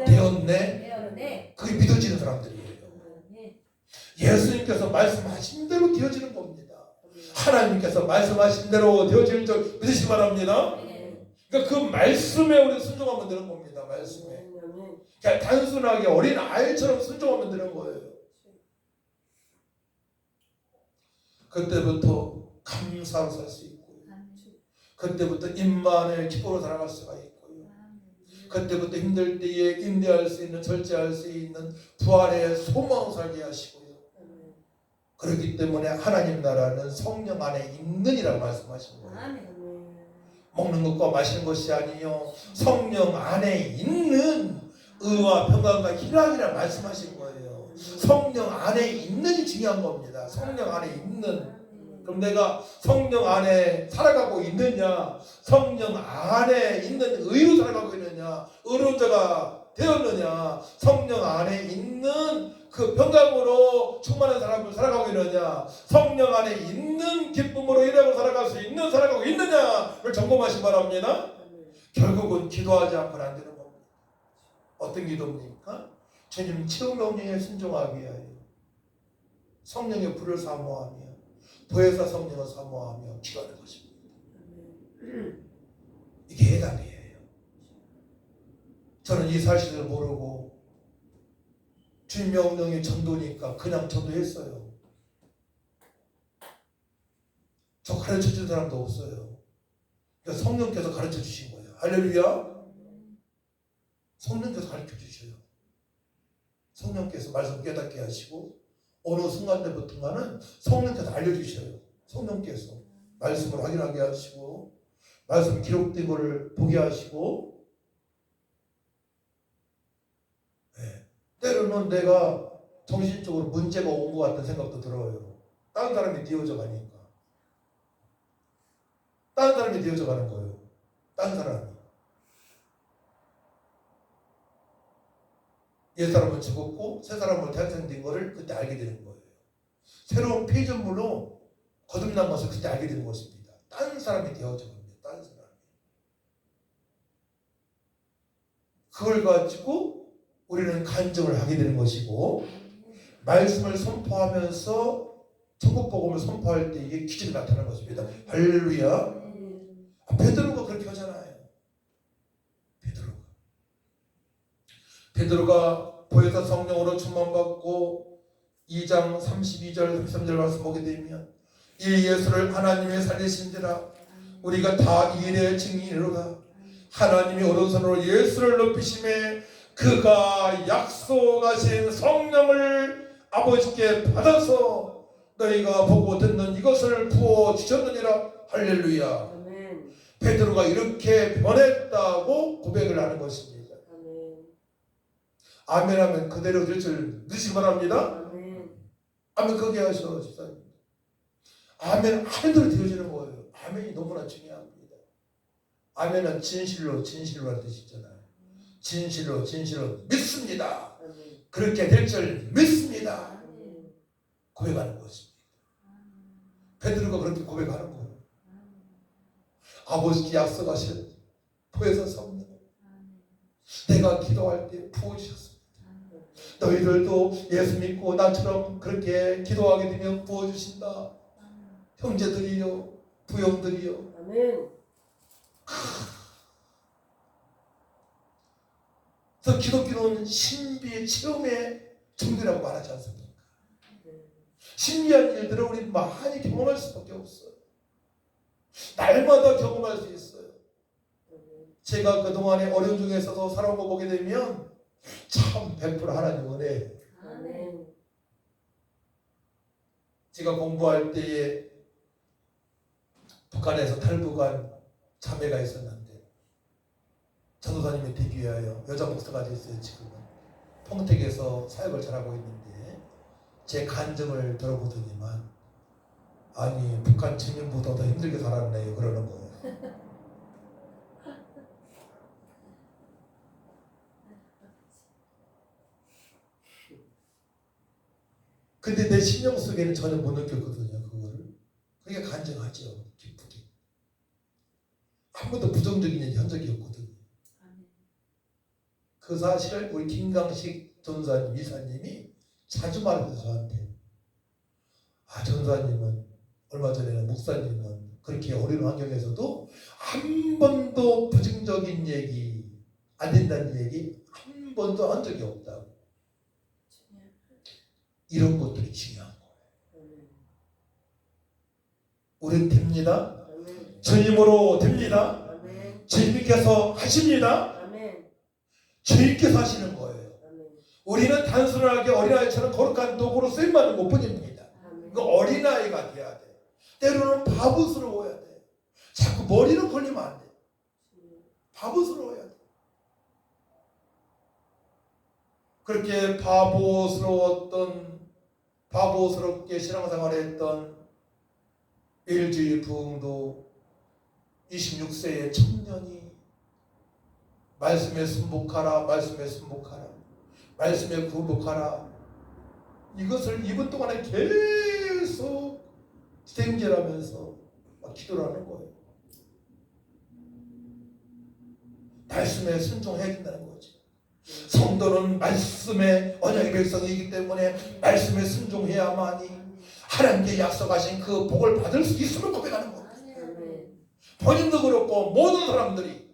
되었네. 그게 믿어지는 사람들이에요. 예수님께서 말씀하신 대로 되어지는 겁니다. 하나님께서 말씀하신 대로 되어지는 줄 믿으시기 바랍니다. 그러니까 그 말씀에 우리 순종하면 되는 겁니다. 말씀에. 그냥 단순하게 어린 아이처럼 순종하면 되는 거예요. 그때부터 감사로 살 수 있고요. 그때부터 임만의 기쁨으로 살아갈 수가 있고요. 그때부터 힘들 때에 인내할 수 있는, 절제할 수 있는 부활의 소망을 살게 하시고요. 그렇기 때문에 하나님 나라는 성령 안에 있는이라고 말씀하신 거예요. 먹는 것과 마시는 것이 아니요 성령 안에 있는 의와 평강과 희락이라 말씀하신 거예요. 성령 안에 있는이 중요한 겁니다. 성령 안에 있는. 그럼 내가 성령 안에 살아가고 있느냐, 성령 안에 있는 의로 살아가고 있느냐, 의로운 자가 되었느냐, 성령 안에 있는 그 평강으로 충만한 사람을 살아가고 있느냐, 성령 안에 있는 기쁨으로 일하고 살아갈 수 있는 살아가고 있느냐를 점검하시 바랍니다. 결국은 기도하지 않고는 안 되는 겁니다. 어떤 기도입니까? 주님 최후 명령에 순종하기 위하여 성령의 불을 사모하며 보혜사 성령을 사모하며 기도하는 것입니다. 이게 해답이에요. 저는 이 사실을 모르고 주님 명령이 전도니까 그냥 전도했어요. 저 가르쳐 준 사람도 없어요. 그러니까 성령께서 가르쳐 주신 거예요. 할렐루야. 성령께서 가르쳐 주셔요. 성령께서 말씀 깨닫게 하시고 어느 순간 때부터가는 성령께서 알려주셔요. 성령께서 말씀을 확인하게 하시고 말씀 기록된 것을 보게 하시고 때로는 내가 정신적으로 문제가 온 것 같은 생각도 들어요. 다른 사람이 뉘어져 가니까. 다른 사람이 되어져 가는 거예요. 다른 사람이. 옛 사람은 죽었고 새 사람으로 탄생된 거를 그때 알게 되는 거예요. 새로운 피조물로 거듭난 것을 그때 알게 되는 것입니다. 다른 사람이 되어져 갑니다. 다른 사람이. 그걸 가지고 우리는 간증을 하게 되는 것이고, 말씀을 선포하면서 천국 복음을 선포할 때 이게 기적이 나타나는 것입니다. 할렐루야. 베드로가 그렇게 하잖아요. 베드로가 보혜사 성령으로 충만받고 2장 32절 33절 말씀 보게 되면, 이 예수를 하나님의 살리신지라 우리가 다 이 일의 증인이로다. 하나님이 오른손으로 예수를 높이심에 그가 약속하신 성령을 아버지께 받아서 너희가 보고 듣는 이것을 부어주셨느니라. 할렐루야. 아멘. 베드로가 이렇게 변했다고 고백을 하는 것입니다. 아멘. 아멘 하면 그대로 될 줄 믿으시기 바랍니다. 아멘. 아멘. 그게 하셔 집사님. 아멘 하는 대로 되어지는 거예요. 아멘이 너무나 중요합니다. 아멘은 진실로 진실로 뜻이잖아요. 진실로 진실로 믿습니다. 아멘. 그렇게 될 줄 믿습니다. 아멘. 고백하는 것입니다. 베드로가 그렇게 고백하는 거예요. 아버지께 약속하신 보혜사 성령, 내가 기도할 때 부어주셨습니다. 너희들도 예수 믿고 나처럼 그렇게 기도하게 되면 부어주신다. 형제들이요, 부형들이요. 아멘. 그래서 기독교는 신비의 체험의 종교라고 말하지 않습니까? 신비한 일들을 우리 많이 경험할 수밖에 없어요. 날마다 경험할 수 있어요. 제가 그동안에 어려운 중에서도 살아온 거 보게 되면 참 100% 하나님 은혜. 아멘. 제가 공부할 때에 북한에서 탈북한 자매가 있었는데, 전도사님이 되기 위하여 여자 목사가 됐어요. 지금은 평택에서 사역을 잘하고 있는데, 제 간증을 들어보더니만 아니 북한 증인보다 더 힘들게 살았네요 그러는 거예요. 근데 내 심령 속에는 전혀 못 느꼈거든요 그거를. 그게 간증하죠. 기쁘게. 한 번도 부정적인 얘기 한 적이 없거든요. 그 사실을 우리 김강식 전사님 이사님이 자주 말해서 저한테, 아 전사님은 얼마 전에는 목사님은 그렇게 어려운 환경에서도 한 번도 부정적인 얘기, 안 된다는 얘기 한 번도 한 적이 없다고. 이런 것들이 중요한 거예요. 우리는 됩니다. 주님으로 됩니다. 주님께서 하십니다. 주님께서 하시는 거예요. 우리는 단순하게 어린아이처럼 거룩한 도구로 쓰임받는 것뿐입니다. 그 어린아이가 돼야 돼. 때로는 바보스러워야 돼. 자꾸 머리는 걸리면 안 돼. 바보스러워야 돼. 그렇게 바보스럽게 신앙생활을 했던 일주일 부흥도 26세의 청년이 말씀에 순복하라, 말씀에 순복하라, 말씀에 굴복하라, 이것을 2분 동안에 계속 쟁제하면서 기도를 하는 거예요. 말씀에 순종해야 된다는 거죠. 성도는 말씀의 언약의 백성이기 때문에 말씀에 순종해야만이 하나님께 약속하신 그 복을 받을 수 있음을 고백하는 겁니다. 본인도 그렇고 모든 사람들이.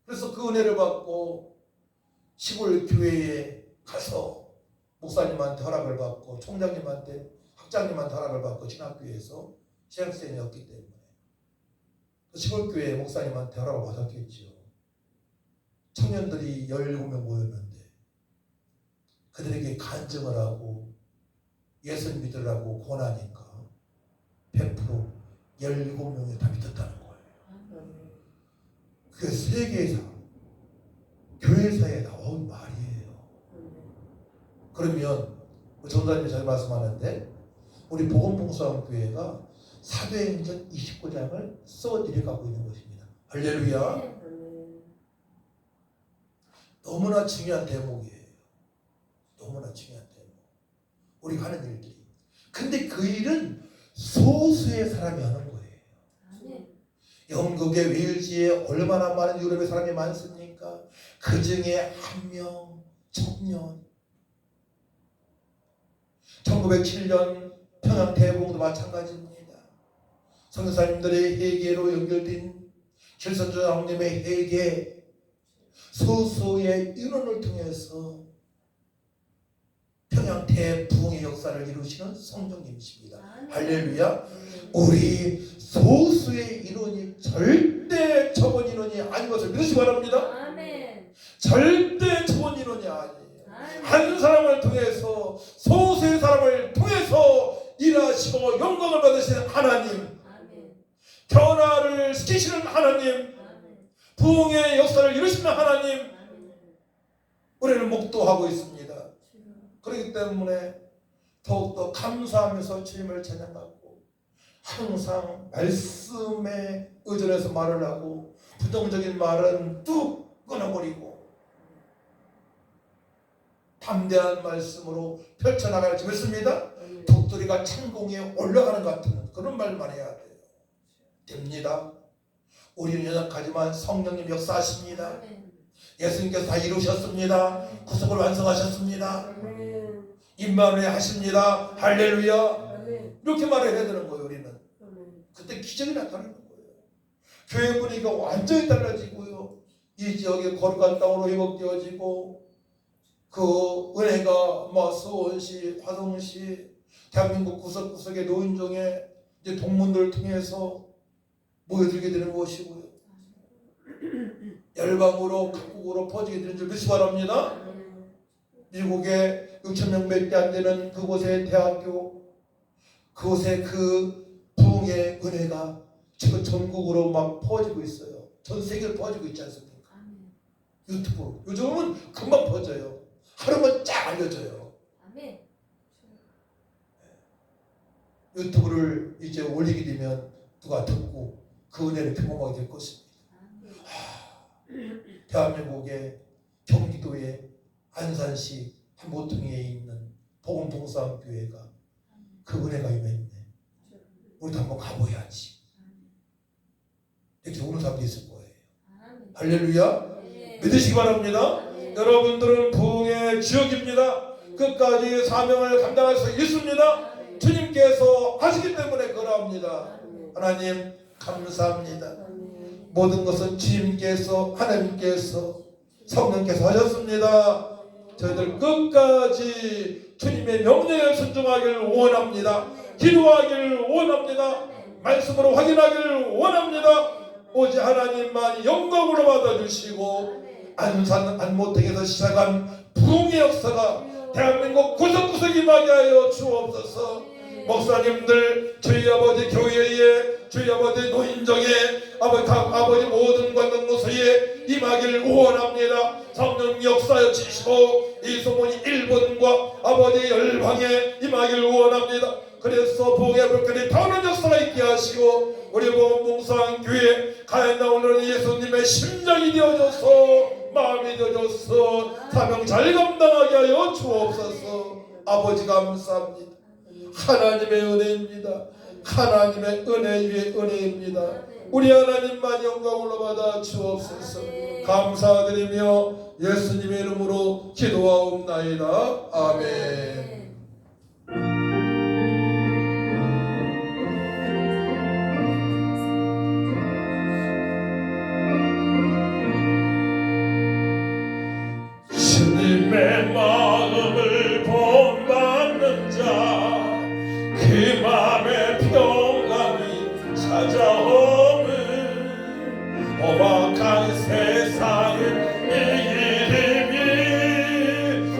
그래서 그 은혜를 받고 시골 교회에 가서 목사님한테 허락을 받고 총장님한테, 학장님한테 허락을 받고 신학교에서 신학생이었기 때문에 시골 교회 목사님한테 허락을 받았겠죠. 청년들이 17명 모였는데 그들에게 간증을 하고 예수를 믿으라고 권하니까 100% 17명이 다 믿었다는 거예요. 그게 세계사, 교회사에 나온 말이에요. 그러면 전사님이 잘 말씀하는데 우리 복음봉사교회가 사도행전 29장을 써드려가고 있는 것입니다. 할렐루야. 너무나 중요한 대목이에요. 너무나 중요한 대목. 우리가 하는 일들이. 근데 그 일은 소수의 사람이 하는 거예요. 영국의 웨일즈에 얼마나 많은 유럽의 사람이 많습니까? 그 중에 한 명, 청년. 1907년 평양 대공도 마찬가지입니다. 선교사님들의 회개로 연결된 길선조 장로님의 회개, 소수의 인원을 통해서 평양 대부흥의 역사를 이루시는 성령님이십니다. 할렐루야. 우리 소수의 인원이 절대 적은 인원이 아닌 것을 믿으시기 바랍니다. 아멘. 절대 적은 인원이 아니에요. 아멘. 한 사람을 통해서, 소수의 사람을 통해서 일하시고 영광을 받으시는 하나님, 아멘. 변화를 시키시는 하나님, 아멘. 부흥의 역사를 이루시는 하나님, 아멘. 우리는 목도하고 있습니다. 그렇기 때문에 더욱더 감사하면서 주님을 찬양하고 항상 말씀에 의존해서 말을 하고 부정적인 말은 뚝 끊어버리고 담대한 말씀으로 펼쳐나갈지 믿습니다. 독수리가 창공에 올라가는 것 같은 그런 말만 해야 돼요. 됩니다. 우리는 연약하지만 성령님 역사하십니다. 아멘. 예수님께서 다 이루셨습니다. 구속을 완성하셨습니다. 아멘. 임마누엘 하십니다. 할렐루야. 아멘. 이렇게 말을 해야 되는 거예요. 우리는 아멘. 그때 기적이 나타나는 거예요. 교회 분위기가 완전히 달라지고요. 이 지역의 거룩한 땅으로 회복되어지고 그 은혜가 수원시, 화성시, 대한민국 구석구석의 노인정에 이제 동문들을 통해서 모여들게 되는 것이고요. 열방으로 각국으로 퍼지게 되는 줄 믿으시기 바랍니다. 미국에 6,000명밖에 안 되는 그곳의 대학교, 그곳의 그 부흥의 은혜가 지금 전국으로 막 퍼지고 있어요. 전 세계로 퍼지고 있지 않습니까? 유튜브 요즘은 금방 퍼져요. 하루만 쫙 알려져요. 아멘. 유튜브를 이제 올리게 되면 누가 듣고 그 은혜를 경험하게 될 것입니다. 대한민국의 경기도의 안산시 한 모퉁이에 있는 복음동산교회가 그 은혜가 임했네. 우리도 한번 가봐야지. 이렇게 오는 사람도 있을 거예요. 할렐루야. 믿으시기 바랍니다. 여러분들은 부흥의 지역입니다. 끝까지 사명을 감당할 수 있습니다. 주님께서 하시기 때문에 그러합니다. 하나님 감사합니다. 모든 것은 주님께서, 하나님께서, 성령께서 하셨습니다. 저희들 끝까지 주님의 명령에 순종하기를 원합니다. 기도하기를 원합니다. 말씀으로 확인하기를 원합니다. 오직 하나님만 영광으로 받아주시고 안산 안모택에서 시작한 부흥의 역사가 대한민국 구석구석이 임하게 하여 주옵소서. 목사님들, 저희 아버지 교회에, 저희 아버지 노인정에, 아버지 모든 관광노소에 임하기를 원합니다. 성령 역사여 주시고 이 소문이 일본과 아버지 열방에 임하기를 원합니다. 그래서 부흥의 불길이 타오르는 역사가 있게 하시고 우리 복음동산교회 가연 나오는 예수님의 심장이 되어줘서 마음이 되어줘서 사명 잘 감당하게 하여 주옵소서. 아버지 감사합니다. 하나님의 은혜입니다. 하나님의 은혜 위에 은혜입니다. 우리 하나님만 영광으로 받아 주옵소서. 감사드리며 예수님의 이름으로 기도하옵나이다. 아멘. 주님의 마음을 본받는 자 그 맘에 평강이 찾아오는 험악한 세상을 이기림이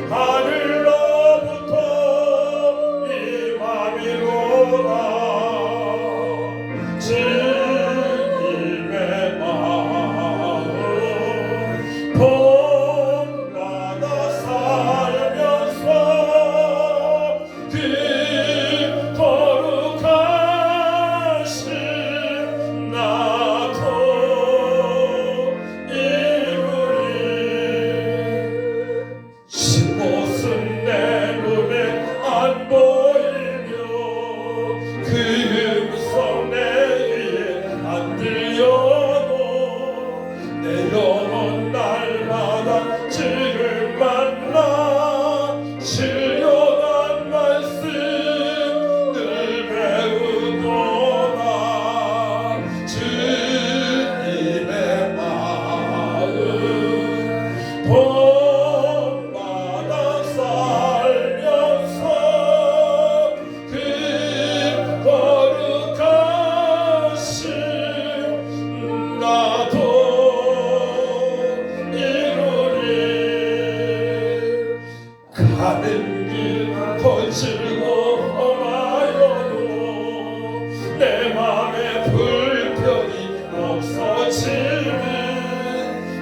하늘로부터 임함이로다. 주님의 마음 본받아 살면서 그 거룩한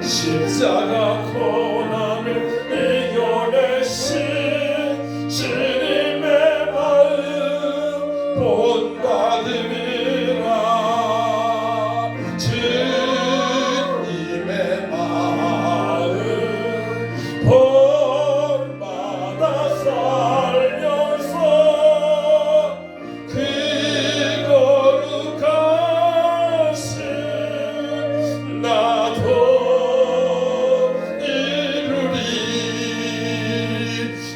십자가 고난을 이겨내신 주님의 마음 본받으리라. 주님의 마음 본받아 살면서 그 거룩하신 나도 이루리.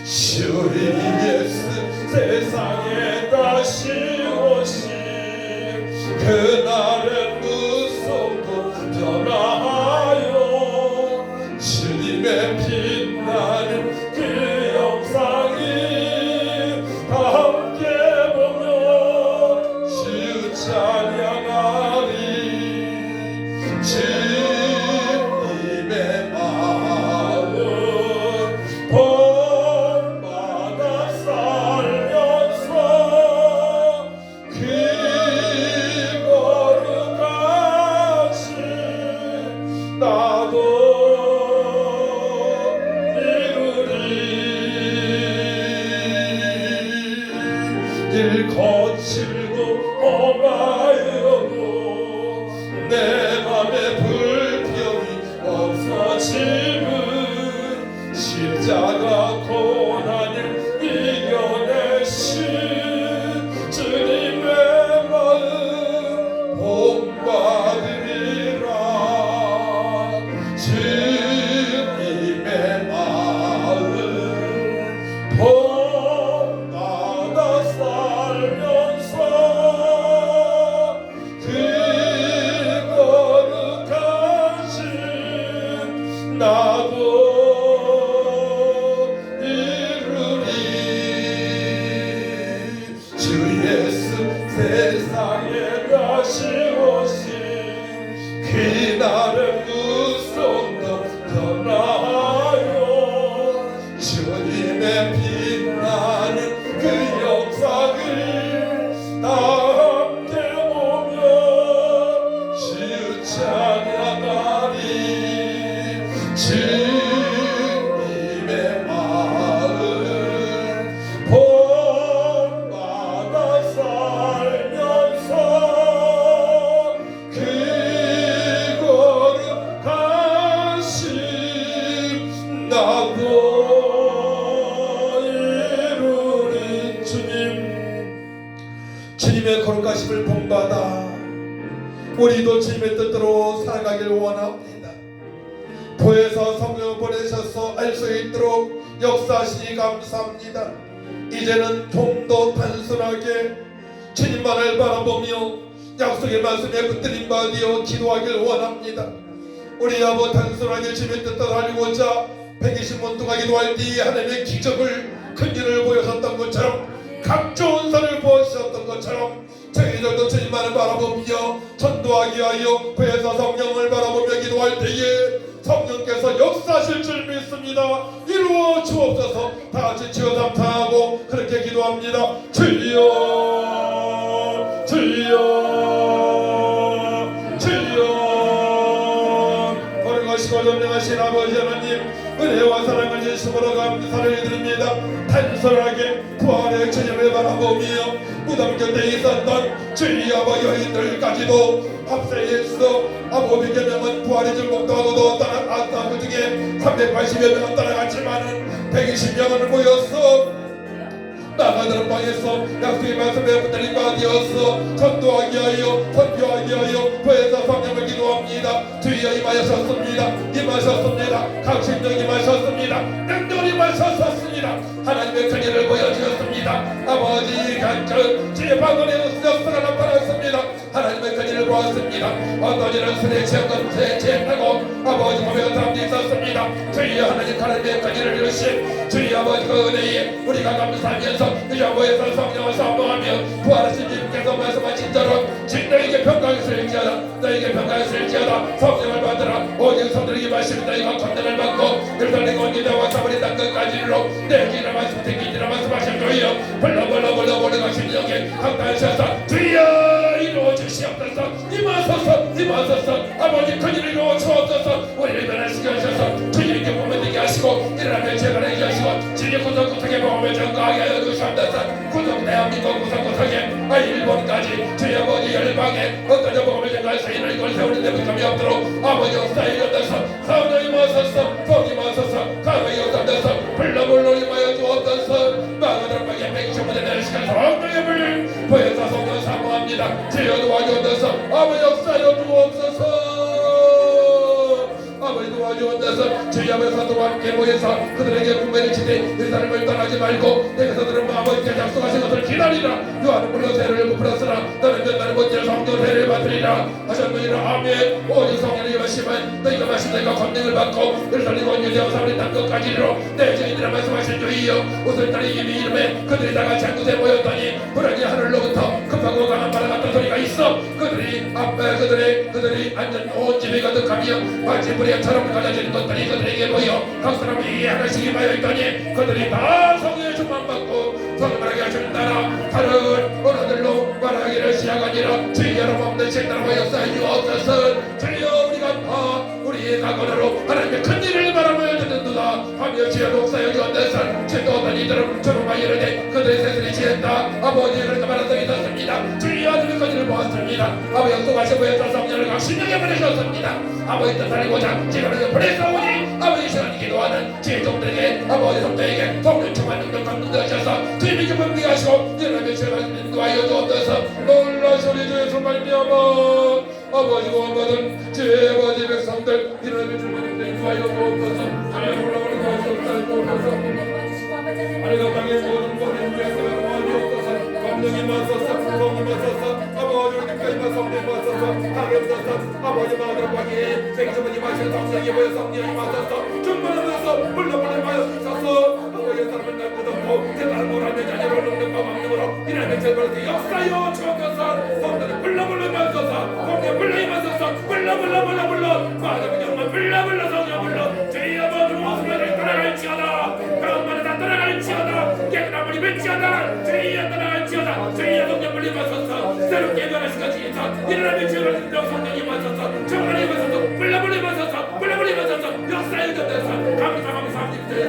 주의 예수 세상에 다시 오신 그날의 무서움도 변화하여 주님의 빛나는 그 영상이 다 함께 보며 주 찬양하리. 주님의 마음 본받아 살면서 그 거룩하신 나도 이루리. 길 거칠고 험하여도 내 맘에 불평이 없어짐은 십자가 고난을 이겨내신 주님의 마음 본받으리라. 주님의 마음 본받아 살면서 그 거룩하신 나도 이루리. 주 예수 세상에 다시 오신 그날의 무서움도 변화하여 주님의 빛나는 그 영상을 다 함께 보며 주 찬양하리. 주님의 마음 본받아 살면서 그 거룩하신 나도 이루리. 주님의 거룩하심을 본받아 우리도 주님의 뜻대로 살아가길 원합니다. 보혜사 성령을 보내셔서 알 수 있도록 역사하시니 감사합니다. 이제는 좀 더 단순하게 주님만을 바라보며 약속의 말씀에 붙들림 받으며 기도하길 원합니다. 우리 아버 단순하게 주님의 뜻대로 살고자 120년 동안 기도할 때 하나님의 기적을 큰 일을 보여줬던 것처럼 각종 선을 보여주셨던 것처럼 저희들도 주님만을 바라보며 전도하기 위하여 보혜사 성령을 바라보며 기도할 때에 성령께서 역사하실 줄 믿습니다. 이루어 주옵소서. 다같이 주여 감사하고 그렇게 기도합니다. 주여 주여 주여. 거룩하시고 전능하신 아버지 하나님 은혜와 사랑을 주심으로 감사를 드립니다. 단순하게 부활의 주님을 바라보며 무덤 곁에 있었던 주의 아버 여인들까지도 앞세에서 아버지 명은 부활의 줄 목도하고도 따라갔다. 그 중에 380여 명은 따라갔지만은 120명은 모여서 나가는 방에서 약속의 말씀에 붙들린 바 되어서 전도하기 하여 선교하기 하여 보혜사 성령을 기도합니다. 주여 임하셨습니다. 임하셨습니다. 각신령 임하셨습니다. 능력을 임하셨습니다. 하나님의 큰일을 보여주셨습니다. 아버지 간절 주의 방언에 쓰셨으나 나타났습니다. 하나님의 큰일을 보았습니다. 어떤 일은 술에 취했다고 아버지 보면 사람들이 있었습니다. 주여 하나님의 큰일을 이루신 주여 아버지 그 은혜에 우리가 감사하면서 그 여호와의 성령을 선포하며 부활하신 주님께서 말씀하신 대로 너에게 평강했을지어다 너에게 평강했을지어다 성령을 받으라. 오직 성령이 마시면 너희가 권능을 받고 그들의 원기대와 사버린다 끝까지로 내 길을 말씀 듣기지라 말씀하신 주여 불러 가신 영에 강단하셔서 주여 이루어주시 주시옵소서. 임하소서 아버지 큰일을 이루어주옵소서. 우리를 변화시켜주셔서 주님께 몸을 되게 하시고 일어나며 재발하게 하시고 진리 구석구석에 복음을 전가하게 하여 주시옵소서. 구석 대한민국 구석구석에 일본까지 주여 아버지 열방에 어떤 복음을 전가해서 이걸 세우는 데 부담이 없도록 아버지 역사에 연다서 사우나 임하소서. 복이 임하소서. 가만히 역사하셔서 불러불러 임하여 주옵소서. 마가다라 방에 백성분의 날 시간 성령의 불 보혜사 성령 사모합니다. 주여 도와주옵소서. 아버지 역사여 주옵소서. 아버지 도와주옵소서. 주여 아버지 사도와 함께 모여서 그들에게 분배를 치되 그 삶을 떠나지 말고 내게서 들은 아버지께 약속하신 것을 기다리라. 요한은 물론 세를 부풀었으나 너는 몇 날을 못지어 성령 세를 받으리라 하셨느니라. 아멘. 오직 성령의 임하심은 너희가 마신 너희가 권능을 받고 늘 살리고 유대와 사울이 땅 끝까지 이르러 내 죄인이라 말씀하신 주이여. 웃을 딸이 이미 이름에 그들이 다같이 한 곳에 모였더니 불안이 하늘로부터 급하고 강한 바람 같은 소리가 있어 그들이 그들이 앉은 온 집이 가득하며 마치 불의처럼 가져진 것들이 그들에게 보여 각 사람이 하나씩 임하여 있더니 그들이 다 성령의 충만받고 성령하게 하시는 나라 다른 언어들로 말하기를 시작하니라. 주여 여러분 없는 신나라와 역사해 주옵소서. 주여 우리가 다 우리의 각언으로 하나님의 큰 일을 바라며 듣는도다 하며 주여 독사여 주옵소서. 주도 어떤 이들은 저로만 이르되 그들의 세상이 지었다. 아버지를 말하성이 떴습니다. 주여 하늘의 거지를 보았습니다. 아버지 약속하신 보였다. 성령을 각신령에 보내셨습니다. 아버지 뜻 살리고자 지금은 보내사오니 아버지 시간이 기도하는 지혜종들에게 아버지 성도에게 성령 충만 능력 감동 되셔서 주님의 기쁨 비하시고 일어나며 죄만 인도하여 주옵소서. 놀라소리 주의 말미암아 아버지고 아버는 주의 아버지 백성들 일어나며 주님의 인도하여 주옵소서. 주의 올라오는 것을 주옵소서. 하늘과 땅의 모든 것을 위해서 도와주옵소서. 감동이 맞서서 성이 맞서서 아버지 우리까지 성령이 맞서서 하나님 맞서서 아버지 마음으로 방에 생수분이 마시는 성령이 보여 성령이 맞서서 충만하면서 물러버려 마셔서 아버지의 사람을 날 묻었고 대단한 모라며 자녀로 능력과 왕능으로 이라는 제발의 역사여 주옵소서. 성령이 물러버려 마셔서 성령 물러 임하소서. 물러 마다는 정말 물러 성령 물러 주의 아버지 모습을 따라갈지어다. 가운데를 다 따라갈지어다. 깨끗한 물이 맺지어다. 주의 따라갈지어다. 주의 성령 물리 마셔서 새롭게 변화시켜 주셔서 일어나며 주의 성령이 마셔서 정말 임하소서. 물러 마셔서 역사의 곁에서 감사합니다. 주의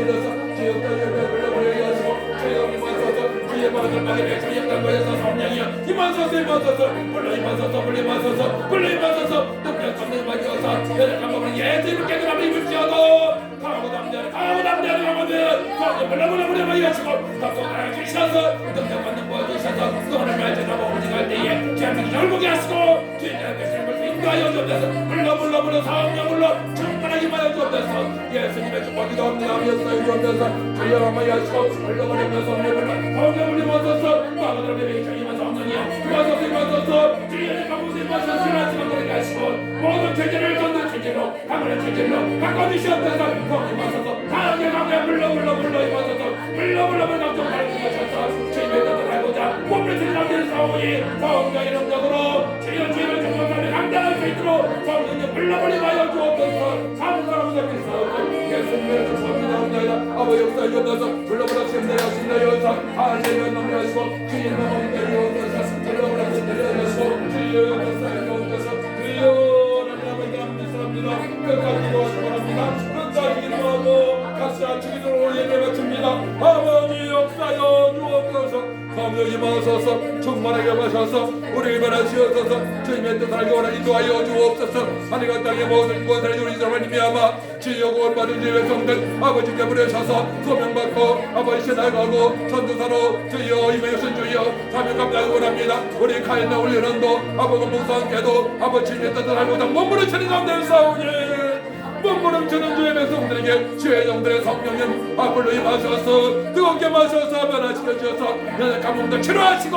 마셔서 주의 물러버려 하시고 주의 임하소서. 주의 마음을 막으며 주의 땅에서 성령이여 임하소서. 물러 임하소서. 능력 감동 받으셔서 여덟 감독은 예수님을 깨끗함을 입으시어도 강하고 담대하는 물러 하시고 답답하게 주셔서 능력 감동 보여주셔서 너를 말대하고 오직할 때에 죄악이 열보게 하시고 주님의 말씀을 인도하여 주옵소서. 물러 성령 충만하게 하여 주옵소서. 예수님의 축복이 없는 아미였어요 주옵소서. 주여 한마디 하시고 물러버리며 성령을 임하소서. 마음으로 매매히 성령이여 임하소서. 주의 감독이 임하소서. 신하시고 하시고 모든 죄를 걷는 죄로 강한 죄로 바꿔주시옵소서. 성령 임하소서. 강하게 물러 임하소서. 감정 밝히셔서 주님의 뜻을 알고자 몸을 드리는 사오니 성령의 능력으로 주의 정복하며 감당할 수 있도록 성령의 물러버리게 하여 주옵소서. 감사합니다. 예수님의 축복합니다. 아버지 역사에 주옵소서. 물러버려 신내여서 할렐루야 넘겨하시고 주의 몸을 내려오소서. 물러버려 신내여서 주의 역사에 주옵소서. 주여 하나님 감사합니다. 끝까지 도와주기 바랍니다. 끝까지 기도하고 같이 주기도록 예배 바칩니다. 아버지 역사여 주옵소서. 성령이 임하소서. 충만하게 마셔서 우리를 변화시옵소서. 주님의 뜻을 알게 원하니 인도하여 주옵소서. 하늘과 땅의 모든 권세를 누리는 사람을 말미암아 주여 구원받은 주의 백성들 아버지께 부르셔서 소명받고 아버지께 나가고 전도사로 주여 임하신 주여 사명 감당하기 원합니다. 우리 가인나 올리는도 아버지 묵상께도 아버지 주님의 뜻을 알고자 몸부림치는 가운데 싸우니 몸부림치는 주의 백성들에게 주의 영들의 성령님 앞으로 임하셔서 뜨겁게 마셔서 변화시켜 주셔서 연약한 몸들 치료하시고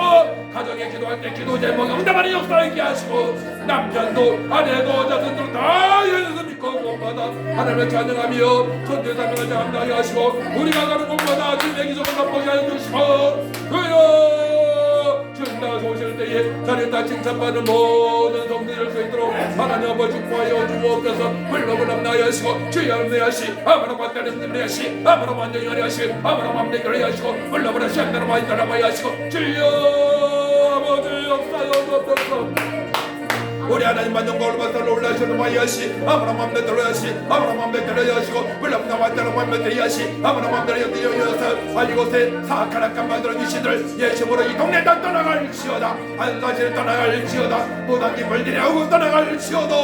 가정에 기도할 때 기도 제목 응답하는 역사를 있게 하시고 남편도 아내도 자손도 다 예수 믿고 몸마다 하나님을 찬양하며 전도의 사명을 감당하게 하시고 우리가 가는 곳마다 주님의 기적을 맛보게 하여 주시고 그여 주님 나가서 오실 때에 자리에 다 칭찬받는 모든 성도들 수 있도록 하나님 아버지 축복하여 주옵소서. 물러버려 나여 하시고 주여 내하시 아무나 받다는 내하시 아무나 완전히 하시 아무나 맘대로 하시고 물러버려 시한대로 많이 따라와야 하시고 주여 아버지 역사여 주옵소서. 우리 하나님만 영광을 받아 놀라시는 마이아시 아무나 맘대 들어야시 아무나 맘대 들어야시고 불납나 왔다는 맘대 들어야시 아무나 맘대로 여여서 이곳에 사악한 악한 만들어 주시들 예수으로 이 동네 다 떠나갈지어다 안사시를 떠나갈지어다 무당기 물들이하고 떠나갈지어다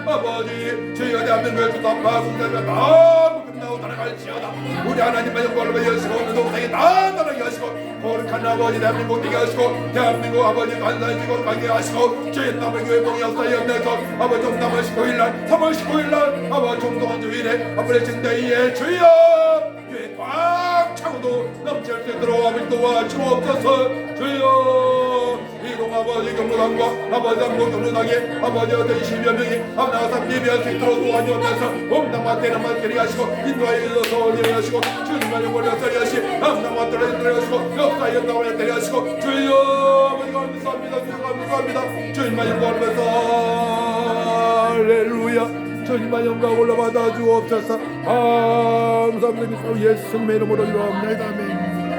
아버지 저희가 대한민국의 주담파 국가가 다 끝나고 떠나갈지어다 우리 하나님만 영광을 받아 여시고 오늘 동생이 다 떠나게 하시고 거룩한 아버지 대한민국 되게 하시고 대한민국 아버지 간사시고 가게 하시고 저희 남의 교회 봉역사 연내서 아버지 종남을 19일날 3월 19일날 아버지 종동한 주일에 아버지 증대위에 주여 교회 꽉 차고도 넘칠 수 있도록 아버지 도와주옵소서 주여 이동 아버지 경로당과 아버지 당국 경로당에 아버지 어떤 20여 명이 하나상 예배할 수 있도록 도와주옵소서 온당과 때는만 때리하시고 인도하여 일러서 일하시고 주님만 영원히 살리하시 남당과 때리하시고 역사의 연당을 때리하시고 주여 아버지 감사합니다 주여 감사합니다 주님만 영광을 받아 할렐루야 주님만 영광 올라받아 주옵소서 감사합니다 예수님의 이름으로 기도합니다 아멘.